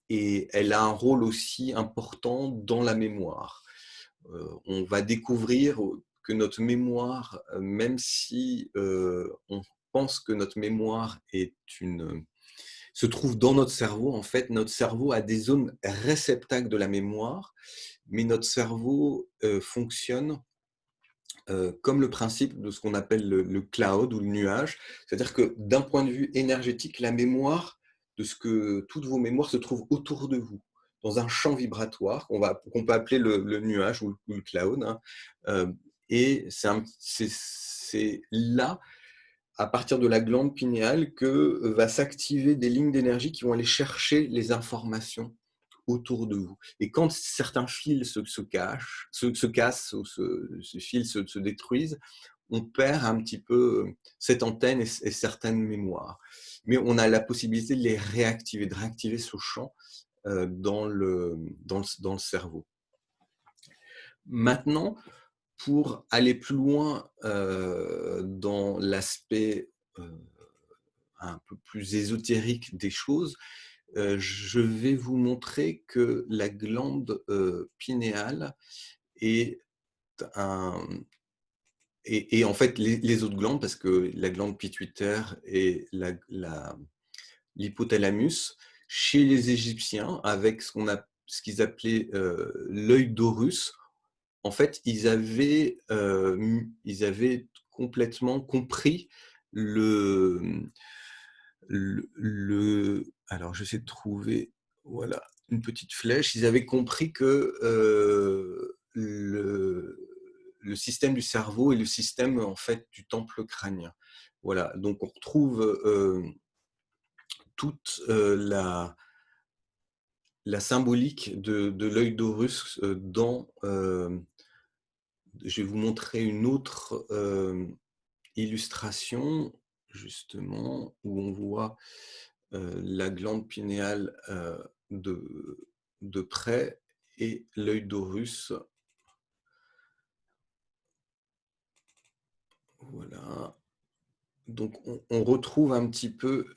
et elle a un rôle aussi important dans la mémoire. On va découvrir que notre mémoire, même si on pense que notre mémoire se trouve dans notre cerveau, en fait, notre cerveau a des zones réceptacles de la mémoire, mais notre cerveau fonctionne comme le principe de ce qu'on appelle le cloud ou le nuage. C'est-à-dire que d'un point de vue énergétique, la mémoire de ce que toutes vos mémoires se trouvent autour de vous, dans un champ vibratoire qu'on peut appeler le nuage ou le cloud, hein. Et c'est là, à partir de la glande pinéale, que va s'activer des lignes d'énergie qui vont aller chercher les informations autour de vous. Et quand certains fils se cassent ou ces fils se détruisent, on perd un petit peu cette antenne et certaines mémoires. Mais on a la possibilité de les réactiver, de réactiver ce champ dans le cerveau. Maintenant, pour aller plus loin dans l'aspect un peu plus ésotérique des choses, je vais vous montrer que la glande pinéale est un... Et en fait, les autres glandes, parce que la glande pituitaire et l'hypothalamus, chez les Égyptiens, avec ce qu'ils appelaient l'œil d'Horus, en fait, ils avaient complètement compris alors, j'essaie de trouver, voilà, une petite flèche. Ils avaient compris que le système du cerveau est le système, en fait, du temple crânien. Voilà, donc on retrouve toute la symbolique de l'œil d'Horus dans... je vais vous montrer une autre illustration, justement, où on voit la glande pinéale de près et l'œil d'Horus. Voilà. Donc, on retrouve un petit peu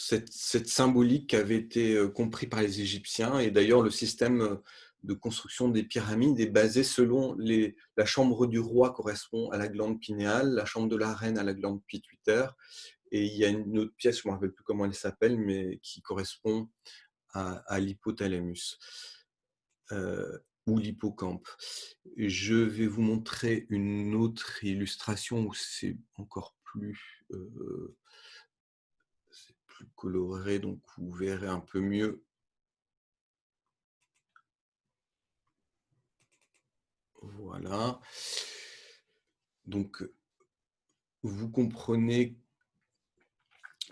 cette symbolique qui avait été compris par les Égyptiens. Et d'ailleurs, le système de construction des pyramides est basé selon la chambre du roi correspond à la glande pinéale, la chambre de la reine à la glande pituitaire. Et il y a une autre pièce, je ne me rappelle plus comment elle s'appelle, mais qui correspond à l'hypothalamus ou l'hippocampe. Je vais vous montrer une autre illustration où c'est encore c'est plus coloré, donc vous verrez un peu mieux. Voilà. Donc, vous comprenez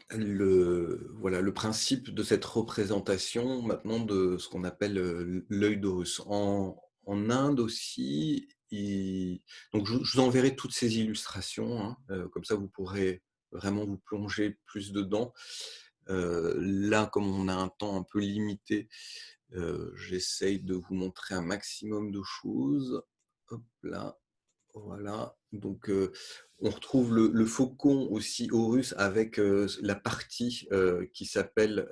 le principe de cette représentation maintenant de ce qu'on appelle l'œil d'Horus. En Inde aussi, donc je vous enverrai toutes ces illustrations, hein, comme ça vous pourrez vraiment vous plonger plus dedans. Là, comme on a un temps un peu limité, j'essaye de vous montrer un maximum de choses. Hop là. Voilà, donc on retrouve le faucon aussi Horus avec la partie qui s'appelle,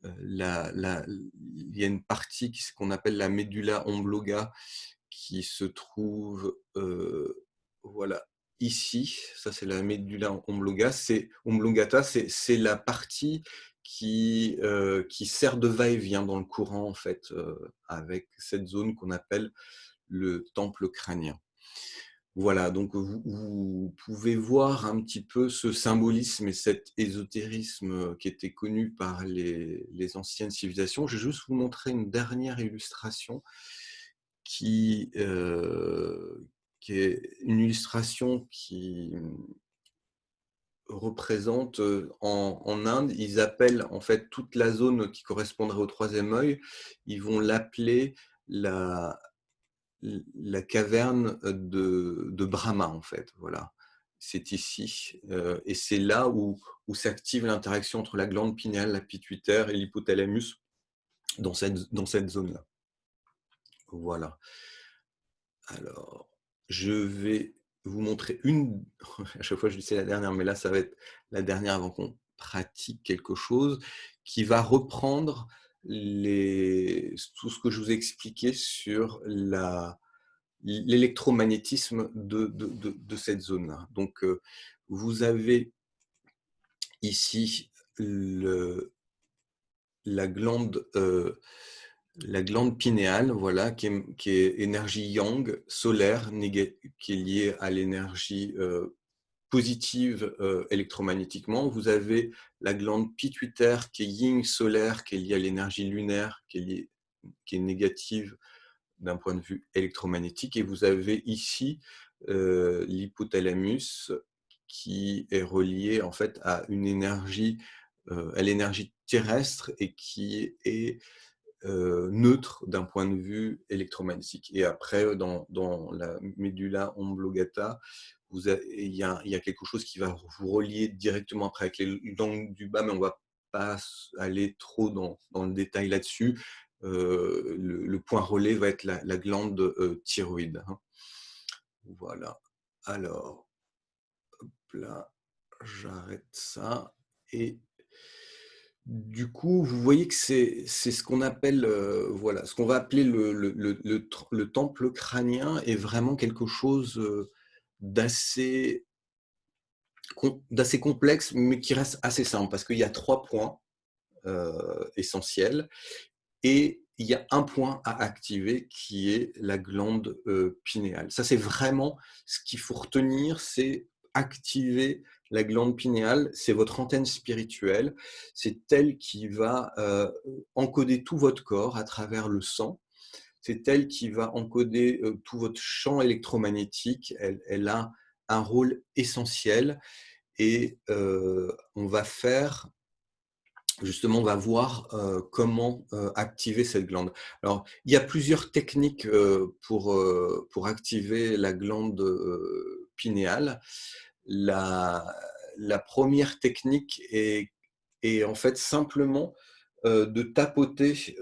il y a une partie qu'on appelle la medulla oblonga qui se trouve, voilà, ici. Ça, c'est la medulla oblongata, c'est la partie qui sert de va-et-vient dans le courant, en fait, avec cette zone qu'on appelle le temple crânien. Voilà, donc vous pouvez voir un petit peu ce symbolisme et cet ésotérisme qui était connu par les anciennes civilisations. Je vais juste vous montrer une dernière illustration qui est une illustration qui représente en Inde, ils appellent en fait toute la zone qui correspondrait au troisième œil, ils vont l'appeler la caverne de Brahma, en fait. Voilà. C'est ici. Et c'est là où s'active l'interaction entre la glande pinéale, la pituitaire et l'hypothalamus dans cette zone-là. Voilà. Alors, je vais vous montrer à chaque fois je dis c'est la dernière, mais là ça va être la dernière avant qu'on pratique quelque chose qui va reprendre tout ce que je vous ai expliqué sur l'électromagnétisme de cette zone-là. Donc, vous avez ici la glande pinéale, voilà, qui est énergie yang, solaire, qui est liée à l'énergie positive électromagnétiquement. Vous avez la glande pituitaire qui est yin solaire, qui est liée à l'énergie lunaire, qui est négative d'un point de vue électromagnétique. Et vous avez ici l'hypothalamus qui est relié en fait à à l'énergie terrestre et qui est neutre d'un point de vue électromagnétique. Et après, dans la médulla oblongata, il y a quelque chose qui va vous relier directement après avec les langues du bas, mais on ne va pas aller trop dans le détail là-dessus. Le point relais va être la glande thyroïde. Hein. Voilà. Alors, là, j'arrête ça. Et du coup, vous voyez que c'est ce qu'on appelle, voilà, ce qu'on va appeler le temple crânien est vraiment quelque chose d'assez complexe, mais qui reste assez simple, parce qu'il y a 3 points essentiels, et il y a un point à activer qui est la glande pinéale. Ça, c'est vraiment ce qu'il faut retenir, c'est activer la glande pinéale, c'est votre antenne spirituelle, c'est elle qui va encoder tout votre corps à travers le sang, c'est elle qui va encoder tout votre champ électromagnétique, elle a un rôle essentiel et on va faire justement, on va voir comment activer cette glande. Alors, il y a plusieurs techniques pour activer la glande pinéale. La, la première technique est en fait simplement de tapoter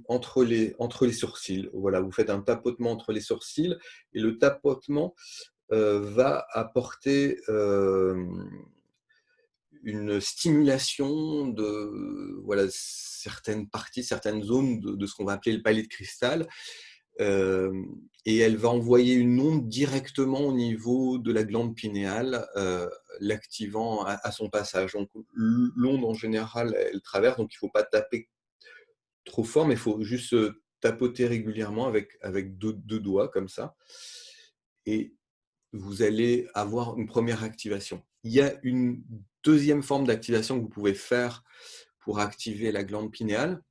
entre les sourcils. Voilà, vous faites un tapotement entre les sourcils et le tapotement va apporter une stimulation de voilà, certaines parties, certaines zones de ce qu'on va appeler le palais de cristal. Et elle va envoyer une onde directement au niveau de la glande pinéale, l'activant à son passage. Donc, l'onde, en général, elle traverse, donc il ne faut pas taper trop fort, mais il faut juste tapoter régulièrement avec deux doigts, comme ça. Et vous allez avoir une première activation. Il y a une deuxième forme d'activation que vous pouvez faire pour activer la glande pinéale,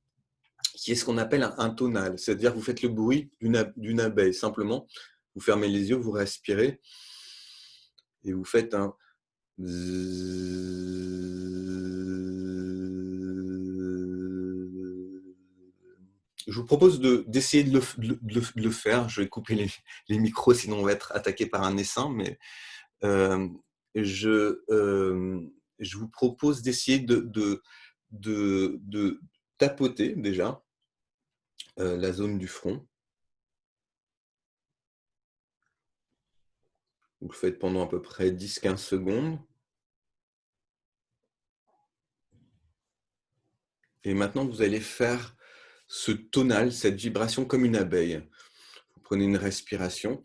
qui est ce qu'on appelle un tonal. C'est-à-dire que vous faites le bruit d'une abeille. Simplement, vous fermez les yeux, vous respirez et vous faites un Je vous propose d'essayer de le faire. Je vais couper les micros, sinon on va être attaqué par un essaim. Mais euh, je, euh, je vous propose d'essayer de tapoter déjà la zone du front. Vous le faites pendant à peu près 10-15 secondes. Et maintenant, vous allez faire ce tonal, cette vibration comme une abeille. Vous prenez une respiration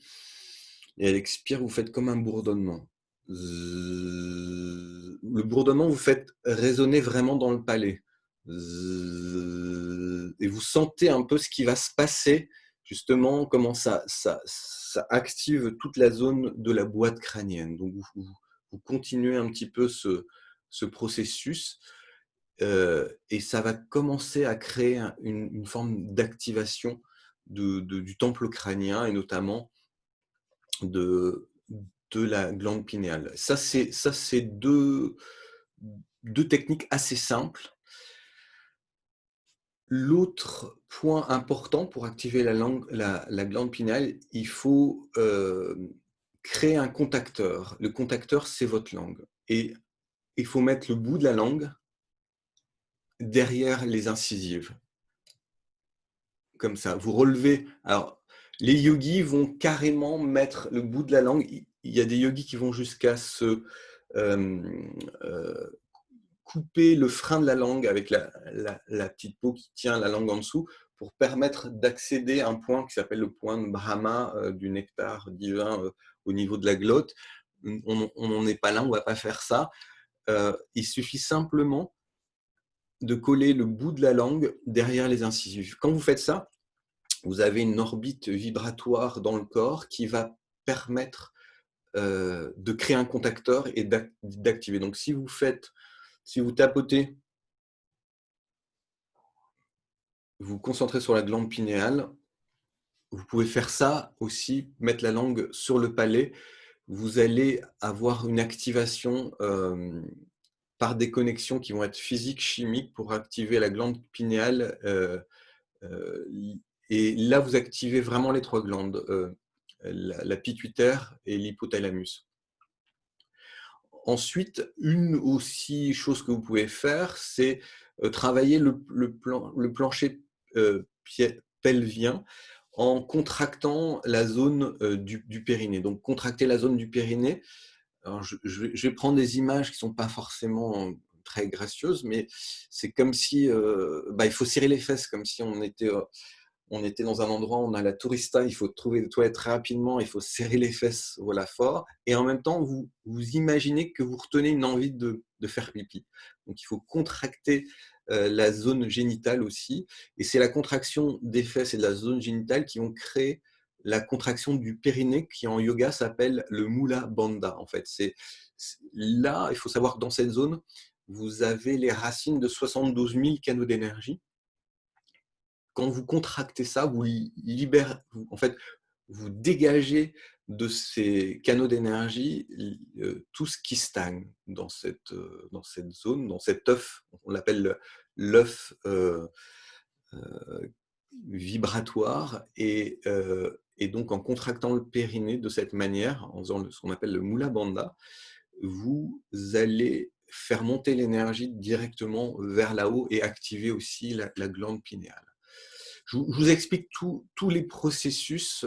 et à l'expire, vous faites comme un bourdonnement. Le bourdonnement, vous faites résonner vraiment dans le palais. Et vous sentez un peu ce qui va se passer, justement, comment ça active toute la zone de la boîte crânienne. Donc, vous continuez un petit peu ce processus et ça va commencer à créer une forme d'activation du temple crânien et notamment de la glande pinéale. Ça, c'est deux techniques assez simples. L'autre point important pour activer la glande pinéale, il faut créer un contacteur. Le contacteur, c'est votre langue. Et il faut mettre le bout de la langue derrière les incisives. Comme ça, vous relevez. Alors, les yogis vont carrément mettre le bout de la langue. Il y a des yogis qui vont jusqu'à se couper le frein de la langue avec la petite peau qui tient la langue en dessous pour permettre d'accéder à un point qui s'appelle le point de Brahma, du nectar divin au niveau de la glotte. On n'en est pas là, on ne va pas faire ça. Il suffit simplement de coller le bout de la langue derrière les incisives. Quand vous faites ça, vous avez une orbite vibratoire dans le corps qui va permettre de créer un contacteur et d'activer. Donc si vous tapotez, vous concentrez sur la glande pinéale, vous pouvez faire ça aussi, mettre la langue sur le palais. Vous allez avoir une activation par des connexions qui vont être physiques, chimiques, pour activer la glande pinéale. Et là, vous activez vraiment les 3 glandes, la pituitaire et l'hypothalamus. Ensuite, une aussi chose que vous pouvez faire, c'est travailler le plancher pelvien en contractant la zone du périnée. Donc, contracter la zone du périnée. Alors, je vais prendre des images qui ne sont pas forcément très gracieuses, mais c'est comme si il faut serrer les fesses, comme si on était dans un endroit où on a la tourista, il faut trouver des toilettes très rapidement, il faut serrer les fesses, voilà, fort. Et en même temps, vous imaginez que vous retenez une envie de faire pipi. Donc, il faut contracter la zone génitale aussi. Et c'est la contraction des fesses et de la zone génitale qui vont créer la contraction du périnée, qui en yoga s'appelle le Mula Bandha. En fait, là, il faut savoir que dans cette zone, vous avez les racines de 72 000 canaux d'énergie. Quand vous contractez ça, vous libérez, en fait, vous dégagez de ces canaux d'énergie tout ce qui stagne dans cette zone, dans cet œuf. On l'appelle l'œuf vibratoire. Et donc, en contractant le périnée de cette manière, en faisant ce qu'on appelle le Mula Bandha, vous allez faire monter l'énergie directement vers là-haut et activer aussi la glande pinéale. Je vous explique tous les processus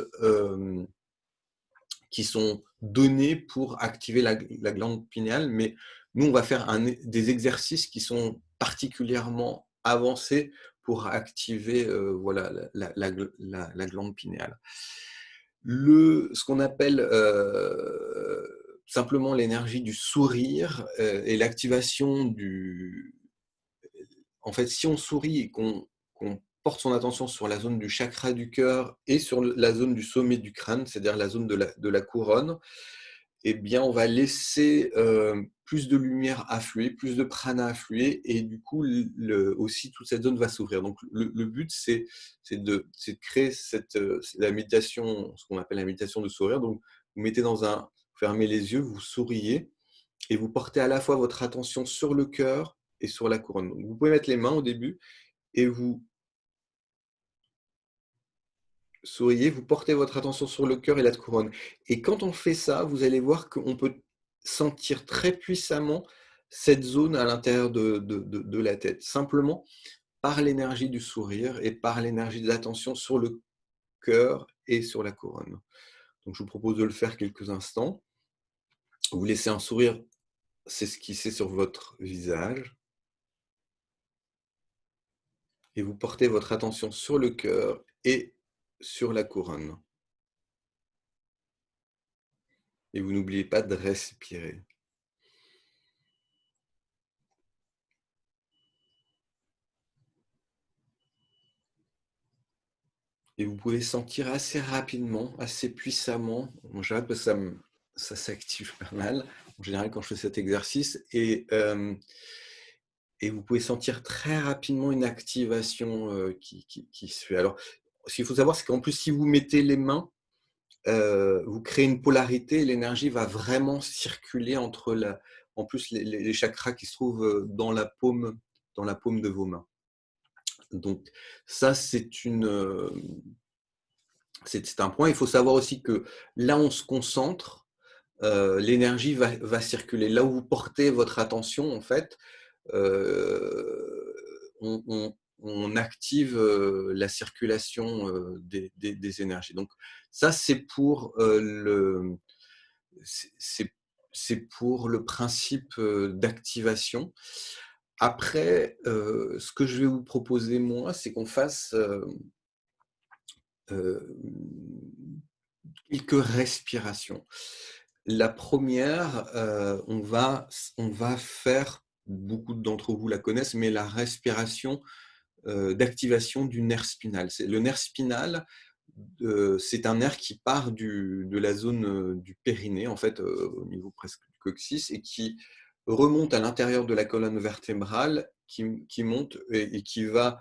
qui sont donnés pour activer la glande pinéale, mais nous, on va faire des exercices qui sont particulièrement avancés pour activer voilà, la glande pinéale. Ce qu'on appelle simplement l'énergie du sourire et l'activation du... En fait, si on sourit et qu'on porte son attention sur la zone du chakra du cœur et sur la zone du sommet du crâne, c'est-à-dire la zone de la couronne, eh bien, on va laisser plus de lumière affluer, plus de prana affluer, et du coup, aussi, toute cette zone va s'ouvrir. Donc, le but, c'est de créer la méditation, ce qu'on appelle la méditation de sourire. Donc, vous mettez vous fermez les yeux, vous souriez, et vous portez à la fois votre attention sur le cœur et sur la couronne. Donc, vous pouvez mettre les mains au début, et vous souriez, vous portez votre attention sur le cœur et la couronne. Et quand on fait ça, vous allez voir qu'on peut sentir très puissamment cette zone à l'intérieur de la tête, simplement par l'énergie du sourire et par l'énergie de l'attention sur le cœur et sur la couronne. Donc je vous propose de le faire quelques instants. Vous laissez un sourire s'esquisser sur votre visage et vous portez votre attention sur le cœur et sur la couronne. Et vous n'oubliez pas de respirer. Et vous pouvez sentir assez rapidement, assez puissamment, en général parce que ça s'active pas mal, en général quand je fais cet exercice, et vous pouvez sentir très rapidement une activation qui se fait. Alors, ce qu'il faut savoir, c'est qu'en plus, si vous mettez les mains, vous créez une polarité, et l'énergie va vraiment circuler en plus les chakras qui se trouvent dans la paume de vos mains. Donc ça, c'est un point. Il faut savoir aussi que là, on se concentre, l'énergie va circuler. Là où vous portez votre attention, en fait, on active la circulation des énergies. Donc ça, c'est pour le principe d'activation. Après, ce que je vais vous proposer, moi, c'est qu'on fasse quelques respirations. La première, on va faire, beaucoup d'entre vous la connaissent, mais la respiration d'activation du nerf spinal. Le nerf spinal, c'est un nerf qui part de la zone du périnée, en fait, au niveau presque du coccyx, et qui remonte à l'intérieur de la colonne vertébrale, qui monte et qui va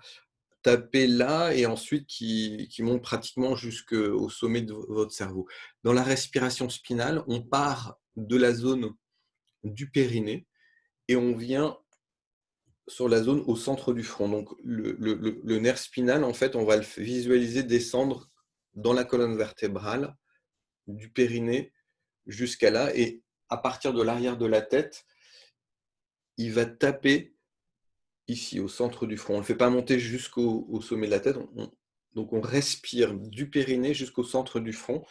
taper là, et ensuite qui monte pratiquement jusqu'au sommet de votre cerveau. Dans la respiration spinale, on part de la zone du périnée et on vient sur la zone au centre du front. Donc le nerf spinal, en fait, on va le visualiser descendre dans la colonne vertébrale, du périnée jusqu'à là, et à partir de l'arrière de la tête, il va taper ici, au centre du front. On ne le fait pas monter jusqu'au sommet de la tête. Donc on respire du périnée jusqu'au centre du front.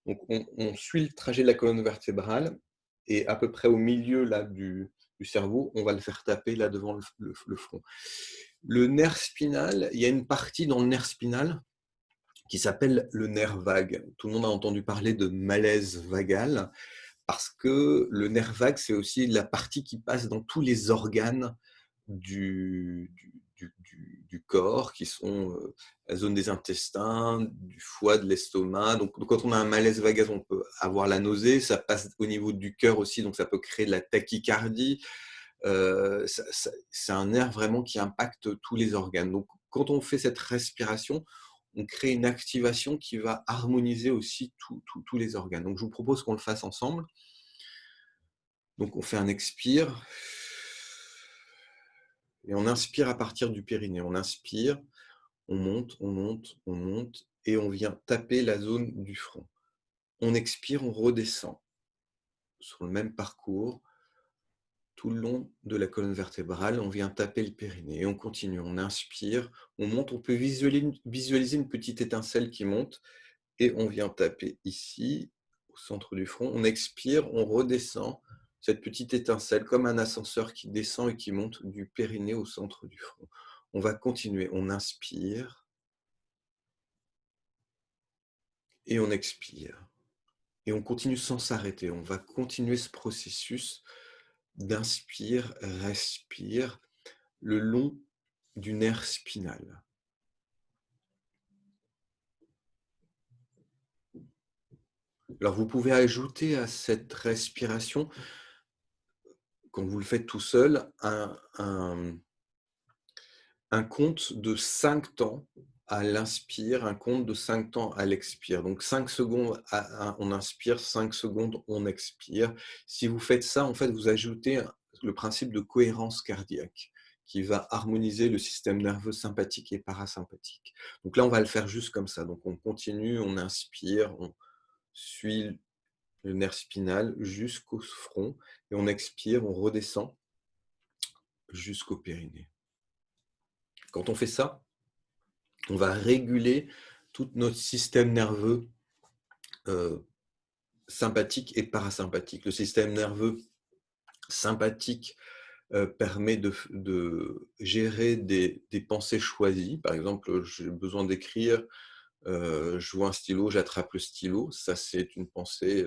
Donc on suit le trajet de la colonne vertébrale, et à peu près au milieu là, du cerveau, on va le faire taper là devant le front. Le nerf spinal, il y a une partie dans le nerf spinal qui s'appelle le nerf vague. Tout le monde a entendu parler de malaise vagal, parce que le nerf vague, c'est aussi la partie qui passe dans tous les organes du corps, qui sont la zone des intestins, du foie, de l'estomac. Donc, quand on a un malaise vagal, on peut avoir la nausée. Ça passe au niveau du cœur aussi, donc ça peut créer de la tachycardie. C'est un nerf vraiment qui impacte tous les organes. Donc, quand on fait cette respiration, on crée une activation qui va harmoniser aussi tous les organes. Donc, je vous propose qu'on le fasse ensemble. Donc, on fait un expire. Et on inspire à partir du périnée. On inspire, on monte, on monte, on monte, et on vient taper la zone du front. On expire, on redescend sur le même parcours, tout le long de la colonne vertébrale, on vient taper le périnée. Et on continue, on inspire, on monte, on peut visualiser une petite étincelle qui monte, et on vient taper ici, au centre du front. On expire, on redescend, cette petite étincelle, comme un ascenseur qui descend et qui monte du périnée au centre du front. On va continuer, on inspire et on expire. Et on continue sans s'arrêter. On va continuer ce processus d'inspire, respire, le long du nerf spinal. Alors vous pouvez ajouter à cette respiration, quand vous le faites tout seul, un compte de 5 temps à l'inspire, un compte de 5 temps à l'expire. Donc 5 secondes, on inspire, 5 secondes, on expire. Si vous faites ça, en fait, vous ajoutez le principe de cohérence cardiaque qui va harmoniser le système nerveux sympathique et parasympathique. Donc là, on va le faire juste comme ça. Donc on continue, on inspire, on suit le nerf spinal jusqu'au front, et on expire, on redescend jusqu'au périnée. Quand on fait ça, on va réguler tout notre système nerveux sympathique et parasympathique. Le système nerveux sympathique permet de gérer des pensées choisies. Par exemple, j'ai besoin d'écrire, je vois un stylo, j'attrape le stylo. Ça, c'est une pensée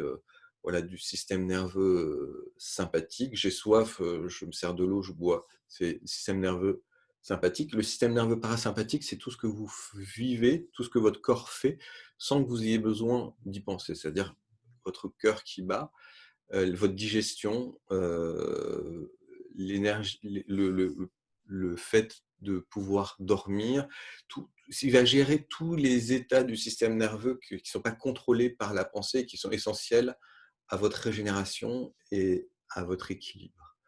voilà, du système nerveux sympathique. J'ai soif, je me sers de l'eau, je bois. C'est le système nerveux sympathique. Le système nerveux parasympathique, c'est tout ce que vous vivez, tout ce que votre corps fait, sans que vous ayez besoin d'y penser. C'est-à-dire votre cœur qui bat, votre digestion, l'énergie, le fait de pouvoir dormir, il va gérer tous les états du système nerveux qui ne sont pas contrôlés par la pensée et qui sont essentiels à votre régénération et à votre équilibre.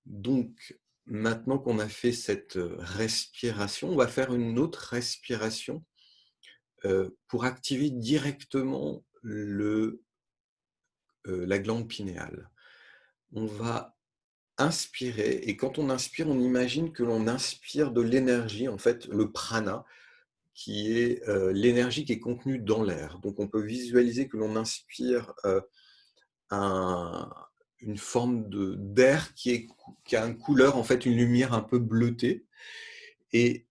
Donc, maintenant qu'on a fait cette respiration, on va faire une autre respiration pour activer directement la glande pinéale. On va inspirer, et quand on inspire, on imagine que l'on inspire de l'énergie, en fait, le prana, qui est l'énergie qui est contenue dans l'air. Donc on peut visualiser que l'on inspire une forme d'air qui a une couleur, en fait, une lumière un peu bleutée. Et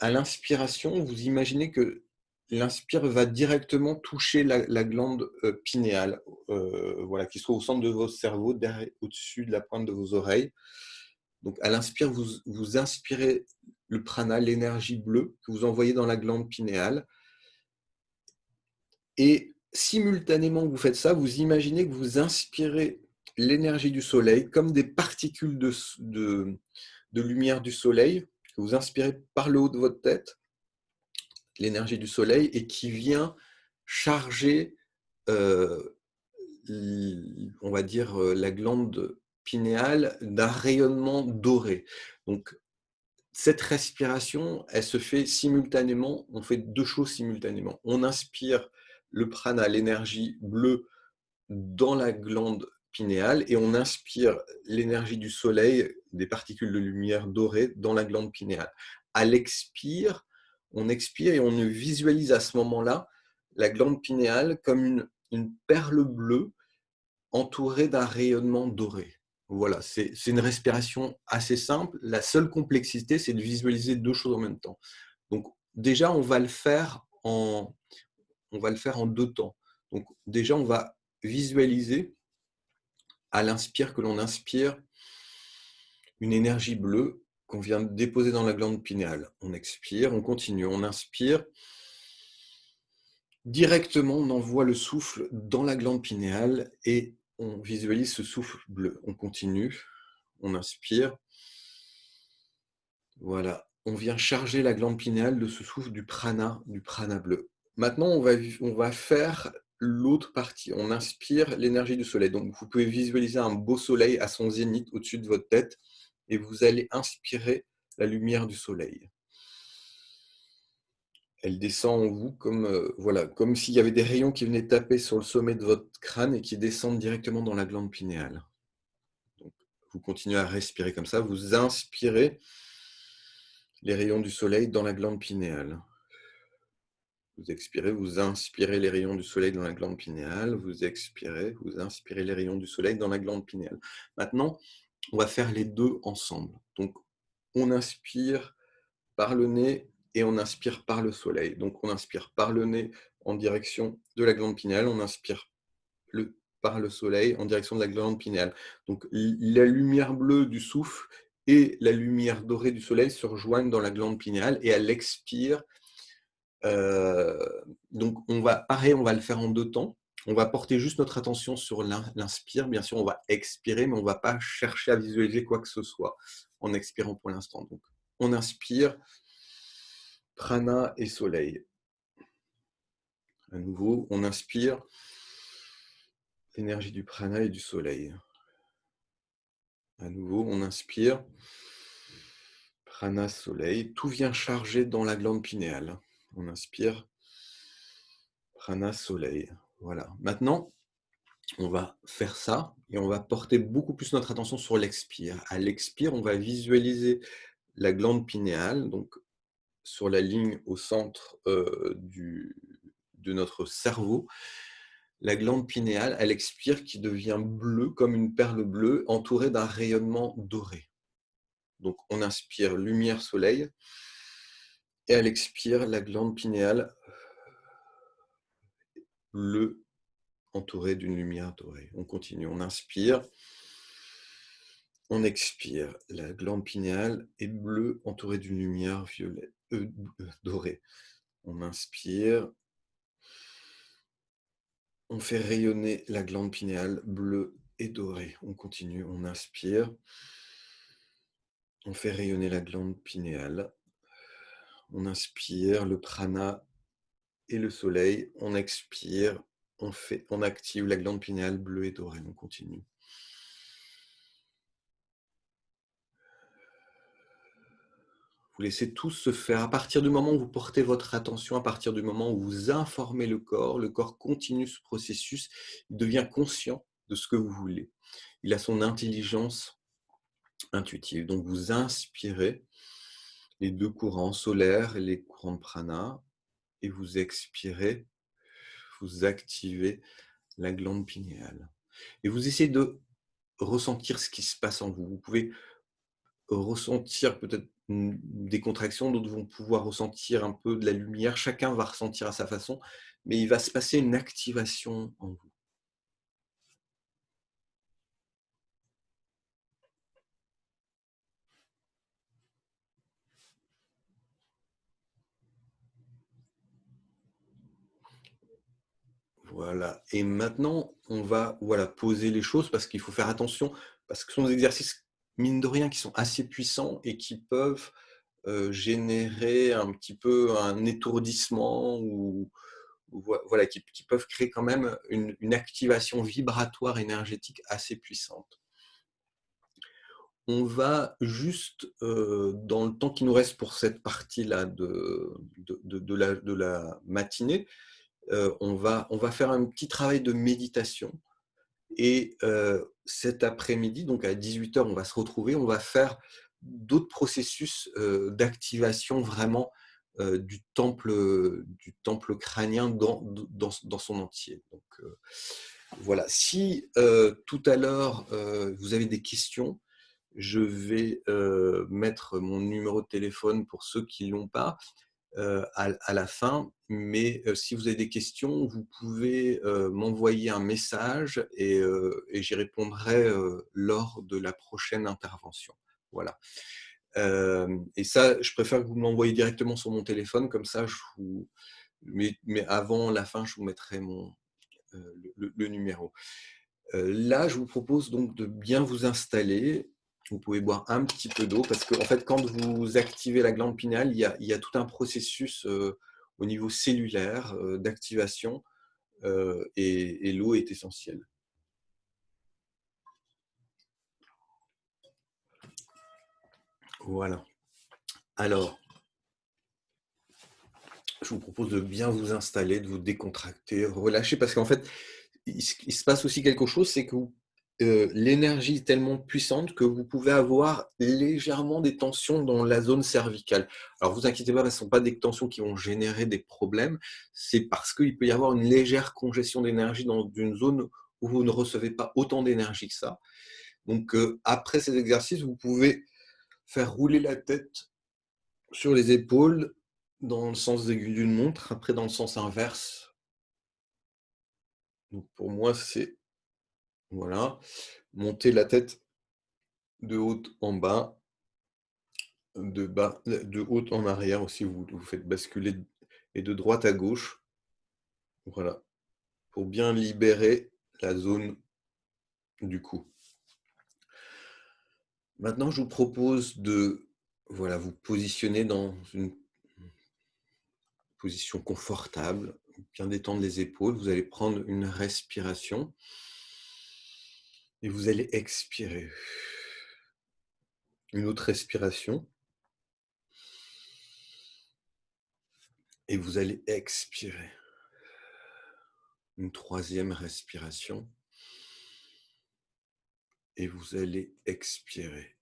à l'inspiration, vous imaginez que l'inspire va directement toucher la glande pinéale, voilà, qui se trouve au centre de votre cerveau, au-dessus de la pointe de vos oreilles. Donc à l'inspire, vous inspirez le prana, l'énergie bleue que vous envoyez dans la glande pinéale. Et simultanément que vous faites ça, vous imaginez que vous inspirez l'énergie du soleil comme des particules de lumière du soleil, que vous inspirez par le haut de votre tête, l'énergie du soleil, et qui vient charger, on va dire, la glande pinéale d'un rayonnement doré. Donc, cette respiration, elle se fait simultanément, on fait deux choses simultanément. On inspire le prana, l'énergie bleue, dans la glande pinéale et on inspire l'énergie du soleil, des particules de lumière dorées, dans la glande pinéale. À l'expire, on expire et on visualise à ce moment-là la glande pinéale comme une perle bleue entourée d'un rayonnement doré. Voilà, c'est une respiration assez simple. La seule complexité, c'est de visualiser deux choses en même temps. Donc déjà, on va le faire en deux temps. Donc déjà, on va visualiser à l'inspire que l'on inspire une énergie bleue qu'on vient de déposer dans la glande pinéale. On expire, on continue, on inspire. Directement, on envoie le souffle dans la glande pinéale et on visualise ce souffle bleu. On continue, on inspire. Voilà, on vient charger la glande pinéale de ce souffle du prana bleu. Maintenant, on va faire l'autre partie. On inspire l'énergie du soleil. Donc, vous pouvez visualiser un beau soleil à son zénith au-dessus de votre tête et vous allez inspirer la lumière du soleil. Elle descend en vous comme, voilà, comme s'il y avait des rayons qui venaient taper sur le sommet de votre crâne et qui descendent directement dans la glande pinéale. Donc, vous continuez à respirer comme ça. Vous inspirez les rayons du soleil dans la glande pinéale. Vous expirez, vous inspirez les rayons du soleil dans la glande pinéale. Vous expirez, vous inspirez les rayons du soleil dans la glande pinéale. Maintenant, on va faire les deux ensemble. Donc, on inspire par le nez et on inspire par le soleil. Donc, on inspire par le nez en direction de la glande pinéale. On inspire par le soleil en direction de la glande pinéale. Donc, la lumière bleue du souffle et la lumière dorée du soleil se rejoignent dans la glande pinéale et à l'expire, donc on va le faire en deux temps. On va porter juste notre attention sur l'inspire. Bien sûr, on va expirer, mais on ne va pas chercher à visualiser quoi que ce soit en expirant pour l'instant. Donc, on inspire, prana et soleil. À nouveau, on inspire l'énergie du prana et du soleil. À nouveau, on inspire, prana, soleil. Tout vient charger dans la glande pinéale. On inspire, prana, soleil. Voilà. Maintenant, on va faire ça et on va porter beaucoup plus notre attention sur l'expire. À l'expire, on va visualiser la glande pinéale, donc sur la ligne au centre de notre cerveau. La glande pinéale, elle expire qui devient bleue comme une perle bleue entourée d'un rayonnement doré. Donc on inspire lumière soleil et elle expire la glande pinéale bleue entourée d'une lumière dorée. On continue, on inspire. On expire. La glande pinéale est bleue, entourée d'une lumière dorée. On inspire. On fait rayonner la glande pinéale bleue et dorée. On continue, on inspire. On fait rayonner la glande pinéale. On inspire le prana et le soleil. On expire. On active la glande pinéale bleue et dorée. On continue. Vous laissez tout se faire. À partir du moment où vous portez votre attention, à partir du moment où vous informez le corps continue ce processus, il devient conscient de ce que vous voulez. Il a son intelligence intuitive. Donc vous inspirez les deux courants solaires et les courants de prana et vous expirez, vous activez la glande pinéale. Et vous essayez de ressentir ce qui se passe en vous. Vous pouvez ressentir peut-être des contractions, d'autres vont pouvoir ressentir un peu de la lumière, chacun va ressentir à sa façon, mais il va se passer une activation en vous. Voilà. Et maintenant, on va poser les choses parce qu'il faut faire attention, parce que ce sont des exercices, mine de rien, qui sont assez puissants et qui peuvent générer un petit peu un étourdissement ou voilà, qui peuvent créer quand même une activation vibratoire énergétique assez puissante. On va juste, dans le temps qui nous reste pour cette partie-là de la matinée, on va faire un petit travail de méditation. Et cet après-midi, donc à 18h, on va se retrouver, on va faire d'autres processus d'activation vraiment du temple crânien dans son entier. Donc voilà, si tout à l'heure vous avez des questions, je vais mettre mon numéro de téléphone pour ceux qui ne l'ont pas à la fin, mais si vous avez des questions, vous pouvez m'envoyer un message et j'y répondrai lors de la prochaine intervention. Voilà. Et ça, je préfère que vous me l'envoyiez directement sur mon téléphone, comme ça, mais avant la fin, je vous mettrai le numéro. Là, je vous propose donc de bien vous installer. Vous pouvez boire un petit peu d'eau parce que, en fait, quand vous activez la glande pinéale, il y a tout un processus au niveau cellulaire d'activation et l'eau est essentielle. Voilà. Alors, je vous propose de bien vous installer, de vous décontracter, relâcher parce qu'en fait, il se passe aussi quelque chose, c'est que l'énergie est tellement puissante que vous pouvez avoir légèrement des tensions dans la zone cervicale. Alors, vous inquiétez pas, ce ne sont pas des tensions qui vont générer des problèmes, c'est parce qu'il peut y avoir une légère congestion d'énergie dans une zone où vous ne recevez pas autant d'énergie que ça. Donc, après ces exercices, vous pouvez faire rouler la tête sur les épaules dans le sens aiguille d'une montre, après dans le sens inverse. Donc, pour moi, c'est voilà, monter la tête de haut en bas, de haut en arrière aussi, vous faites basculer et de droite à gauche. Voilà, pour bien libérer la zone du cou. Maintenant, je vous propose de vous positionner dans une position confortable, bien détendre les épaules. Vous allez prendre une respiration et vous allez expirer. Une autre respiration. Et vous allez expirer. Une troisième respiration. Et vous allez expirer.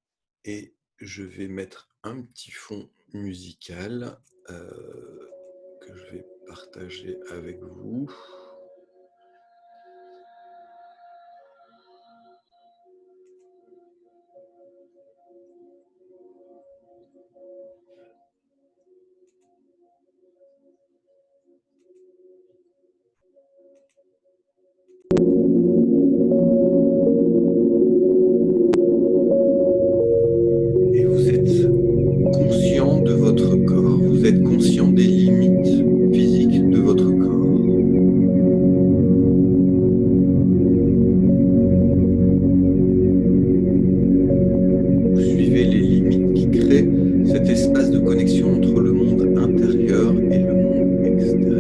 Et je vais mettre un petit fond musical que je vais partager avec vous. Et vous êtes conscient de votre corps, vous êtes conscient des limites physiques de votre corps. Vous suivez les limites qui créent cet espace de connexion entre le monde intérieur et le monde extérieur.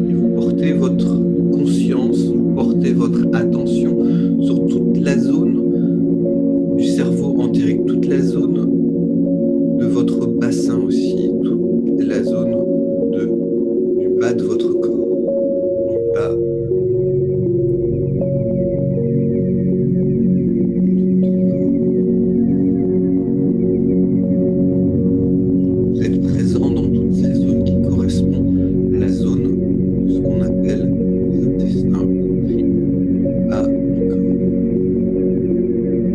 Et vous portez votre conscience, vous portez votre attention sur toute la zone du cerveau entérique, toute la zone de votre bassin aussi, toute la zone du bas de votre corps, du bas. Vous êtes présent dans toutes ces zones qui correspondent à la zone de ce qu'on appelle les intestins, bas du corps.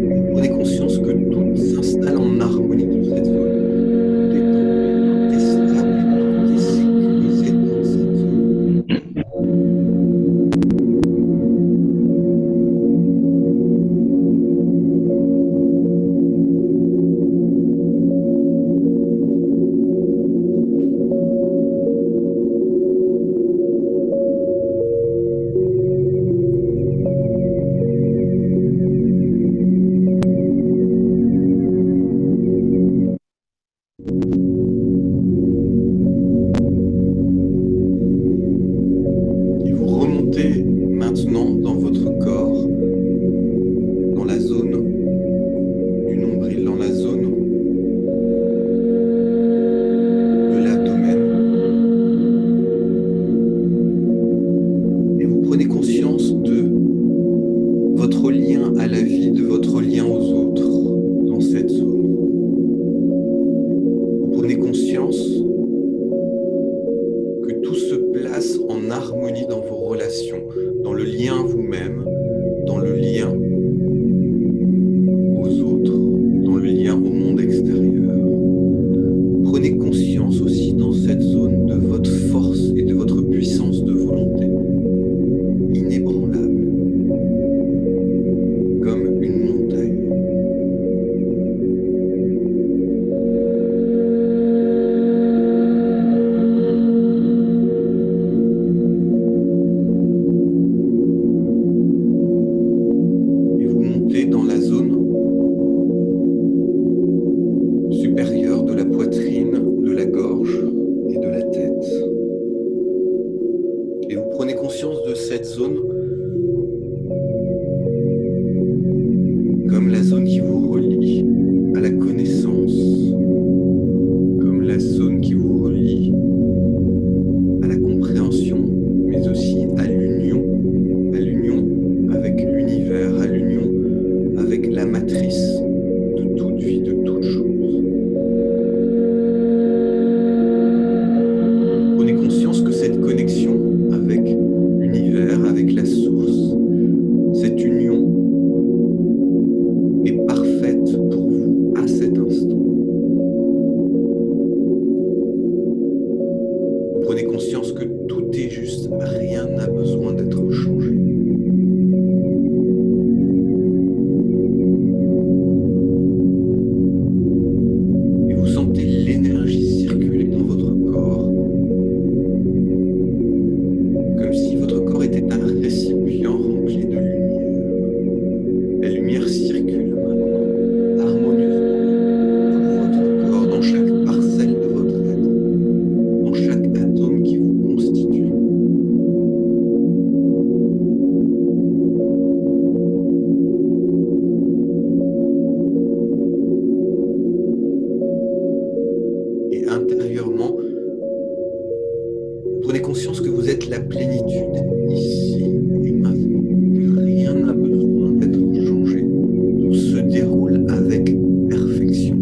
Et prenez conscience que tout s'installe en harmonie dans cette zone. Tout est en paix, tout est stable et tout est sécurisé dans cette zone. montez maintenant dans votre corps, dans la zone du nombril, dans la zone de l'abdomen. Et vous prenez conscience de votre lien à la vie, de votre lien aux autres dans cette zone. Vous prenez conscience que tout se place en harmonie dans vos relations, dans le lien à vous-même, dans le lien aux autres, dans le lien au monde extérieur. Prenez conscience aussi dans cette zone de votre force et de votre puissance de volonté, inébranlable, comme une montagne. Et vous montez dans la zone supérieure de la poitrine, de la gorge et de la tête. Et vous prenez conscience de cette zone comme la zone qui vous relie à la connaissance, comme la zone qui vous relie à la compréhension, mais aussi à l'union avec l'univers, à l'union avec la matrice de toute vie, de toute chose. Prenez conscience que cette connexion avec l'univers, avec la source, cette union est parfaite pour vous à cet instant. Vous prenez conscience que tout est juste, rien n'a besoin d'être changé. Et vous sentez l'énergie circuler dans votre corps, comme si votre corps était un récipient rempli de lumière. La lumière circule maintenant harmonieusement dans tout votre corps, dans chaque parcelle de votre être, dans chaque atome qui vous constitue. Et intérieurement, prenez conscience que vous êtes la plénitude ici et maintenant, que rien n'a besoin d'être changé. Tout se déroule avec perfection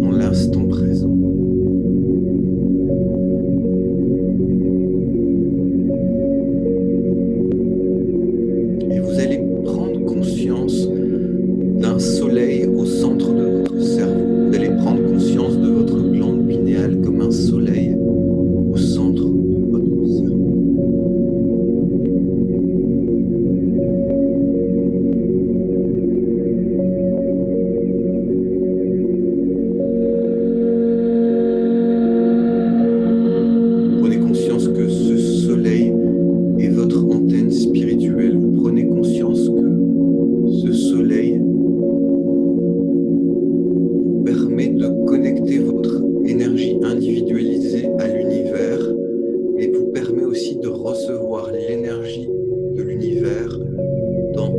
dans l'instant présent. Et vous allez prendre conscience d'un soleil au centre de votre cerveau. Vous allez prendre conscience de votre glande pinéale comme un soleil au centre de votre cerveau. Prenez conscience que ce soleil est votre antenne spirituelle. Vous prenez conscience que ce soleil vous permet de connecter votre énergie individualisée à l'univers, mais vous permet aussi de recevoir l'énergie de l'univers dans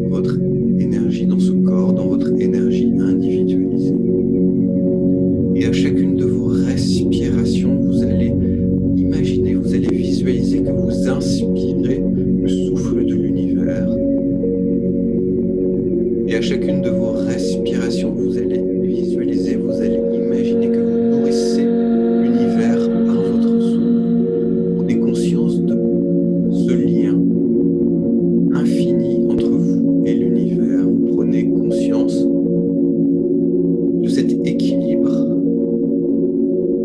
votre énergie, dans ce corps, dans votre énergie individualisée. Et à chacune de vos respirations, vous allez imaginer, vous allez visualiser que vous inspirez le souffle de l'univers. Et à chacune de vos respirations, vous allez visualiser, vous allez imaginer que vous nourrissez l'univers par votre souffle. Prenez conscience de ce lien infini entre vous et l'univers. Vous prenez conscience de cet équilibre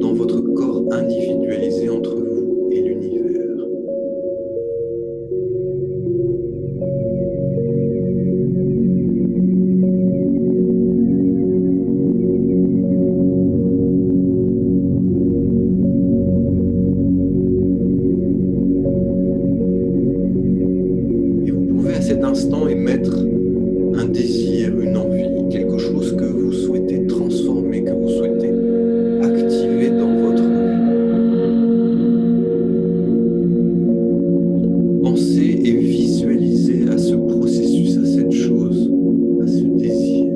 dans votre corps individualisé entre vous et l'univers. Et vous pouvez à cet instant émettre un désir, une envie, quelque chose que vous souhaitez transformer, que vous souhaitez activer dans votre vie. pensez et visualisez à ce processus, à cette chose, à ce désir.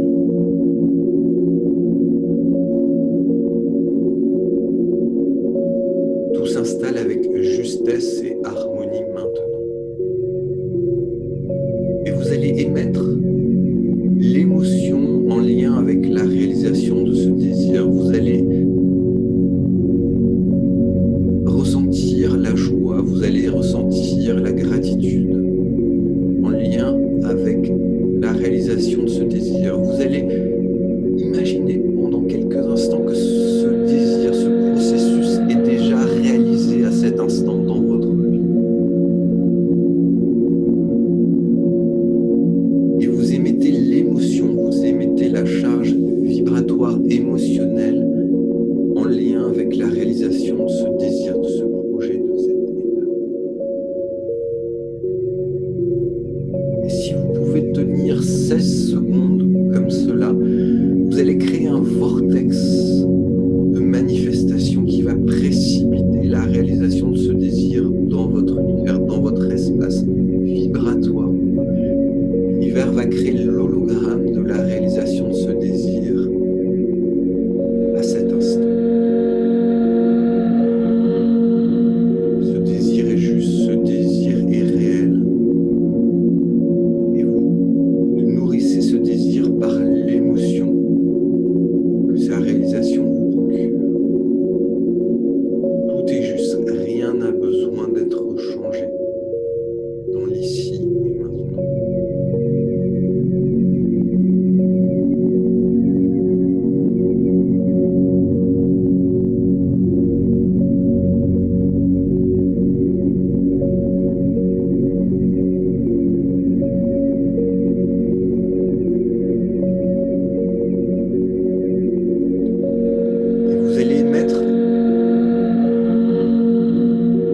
Tout s'installe avec justesse et harmonie maintenant. Et vous allez émettre l'émotion en lien avec la réalisation de ce désir. Vous allez ressentir la joie, vous allez ressentir la gratitude en lien avec la réalisation de ce désir. Vous allez imaginer pendant quelques instants que ce désir, ce processus est déjà réalisé à cet instant dans votre vie. Et vous émettez l'émotion, vous émettez la charge vibratoire émotionnelle en lien avec la réalisation de ce désir, de ce projet, de cette étape. Et si vous pouvez tenir 16 secondes comme cela, vous allez créer un vortex de manifestation qui va précipiter la réalisation de ce désir dans votre univers, dans votre espace vibratoire. L'univers va créer l'hologramme de la réalisation de ce désir à cet instant. Ce désir est juste, ce désir est réel. Et vous nourrissez ce désir par l'émotion que sa réalisation vous procure. Tout est juste, rien n'a besoin d'être changé dans l'ici et maintenant. Et vous allez mettre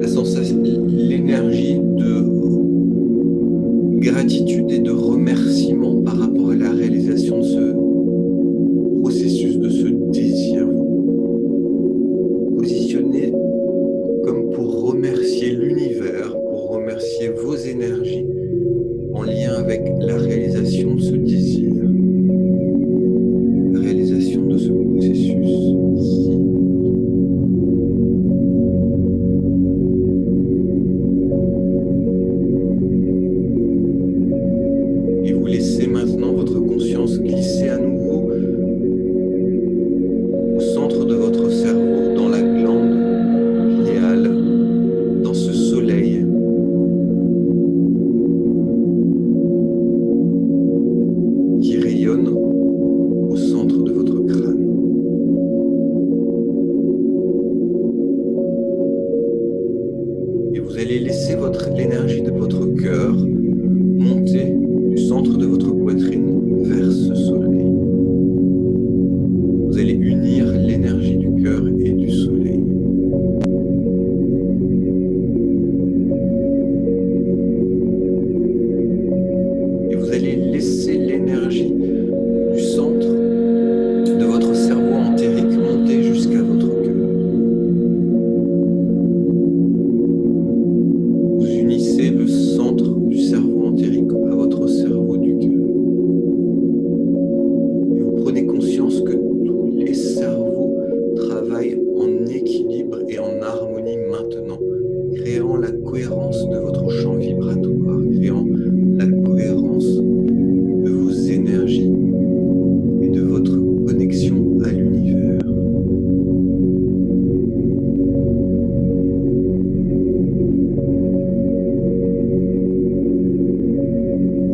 la sensation, l'énergie de gratitude et de remerciement par rapport à la réalisation de ce processus, de ce désir. Vous positionnez comme pour remercier l'univers, pour remercier vos énergies en lien avec la réalisation de ce désir, la réalisation de ce processus ici. Et vous laissez maintenant votre conscience glisser à nouveau au centre de votre cerveau, dans la glande pinéale, dans ce soleil. Qui rayonne au centre de votre crâne. Et vous allez laisser l'énergie de votre cœur monter du centre de votre poitrine vers ce soleil. Vous allez unir l'énergie du cœur et du soleil. Et vous allez laisser l'énergie du centre de votre cerveau entérique monter jusqu'à votre cœur. Vous unissez le centre du cerveau entérique à votre cerveau du cœur. Et vous prenez conscience que tous les cerveaux travaillent en équilibre et en harmonie maintenant, créant la cohérence de votre champ vibratoire, créant la cohérence de vos énergies et de votre connexion à l'univers.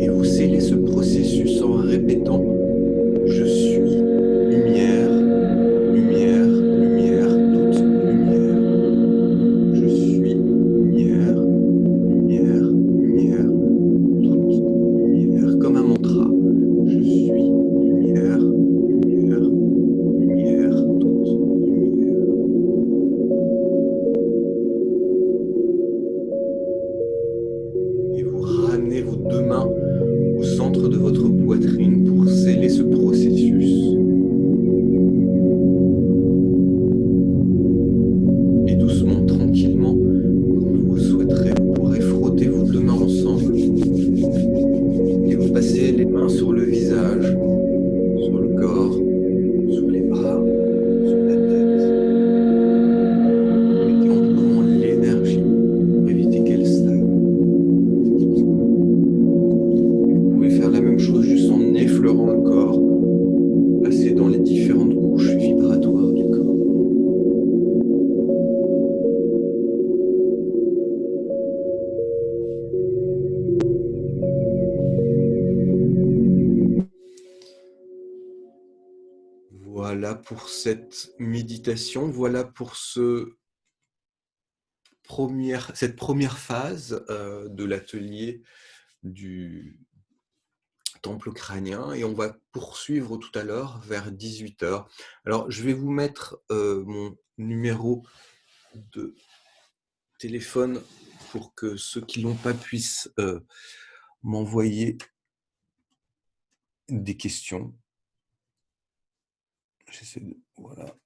Et vous scellez ce processus en répétant « Je suis lumière, lumière, lumière, toute lumière. Je suis lumière, lumière, lumière, toute lumière. » Comme un mantra. Je suis lumière, lumière, lumière, toute lumière. Et vous ramenez vos deux mains au centre de votre poitrine pour sceller ce processus. Et doucement, tranquillement, quand vous le souhaiterez, vous pourrez frotter vos deux mains Voilà pour cette méditation, voilà pour cette première phase de l'atelier du temple crânien, et on va poursuivre tout à l'heure vers 18 h. Alors, je vais vous mettre mon numéro de téléphone pour que ceux qui l'ont pas puissent m'envoyer des questions. J'essaie de... Voilà.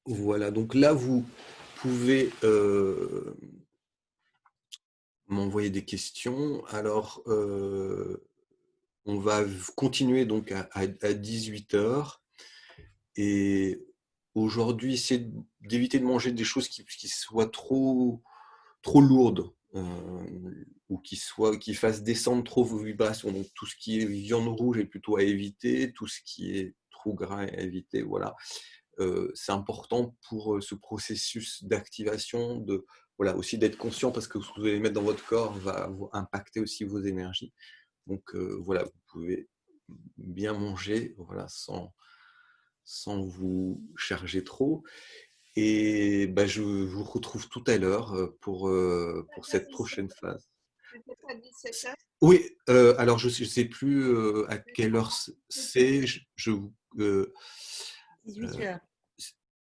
Voilà, donc là, vous pouvez m'envoyer des questions. Alors, on va continuer donc à 18 h. Et aujourd'hui, essayer d'éviter de manger des choses qui soient trop lourdes ou qui fassent descendre trop vos vibrations. Donc, tout ce qui est viande rouge est plutôt à éviter, tout ce qui est trop gras est à éviter. Voilà. C'est important pour ce processus d'activation, voilà, aussi d'être conscient, parce que ce que vous allez mettre dans votre corps va impacter aussi vos énergies. Donc voilà, vous pouvez bien manger, voilà, sans vous charger trop. Et je vous retrouve tout à l'heure pour cette prochaine phase. Oui, alors je sais plus à quelle heure c'est.
18 h.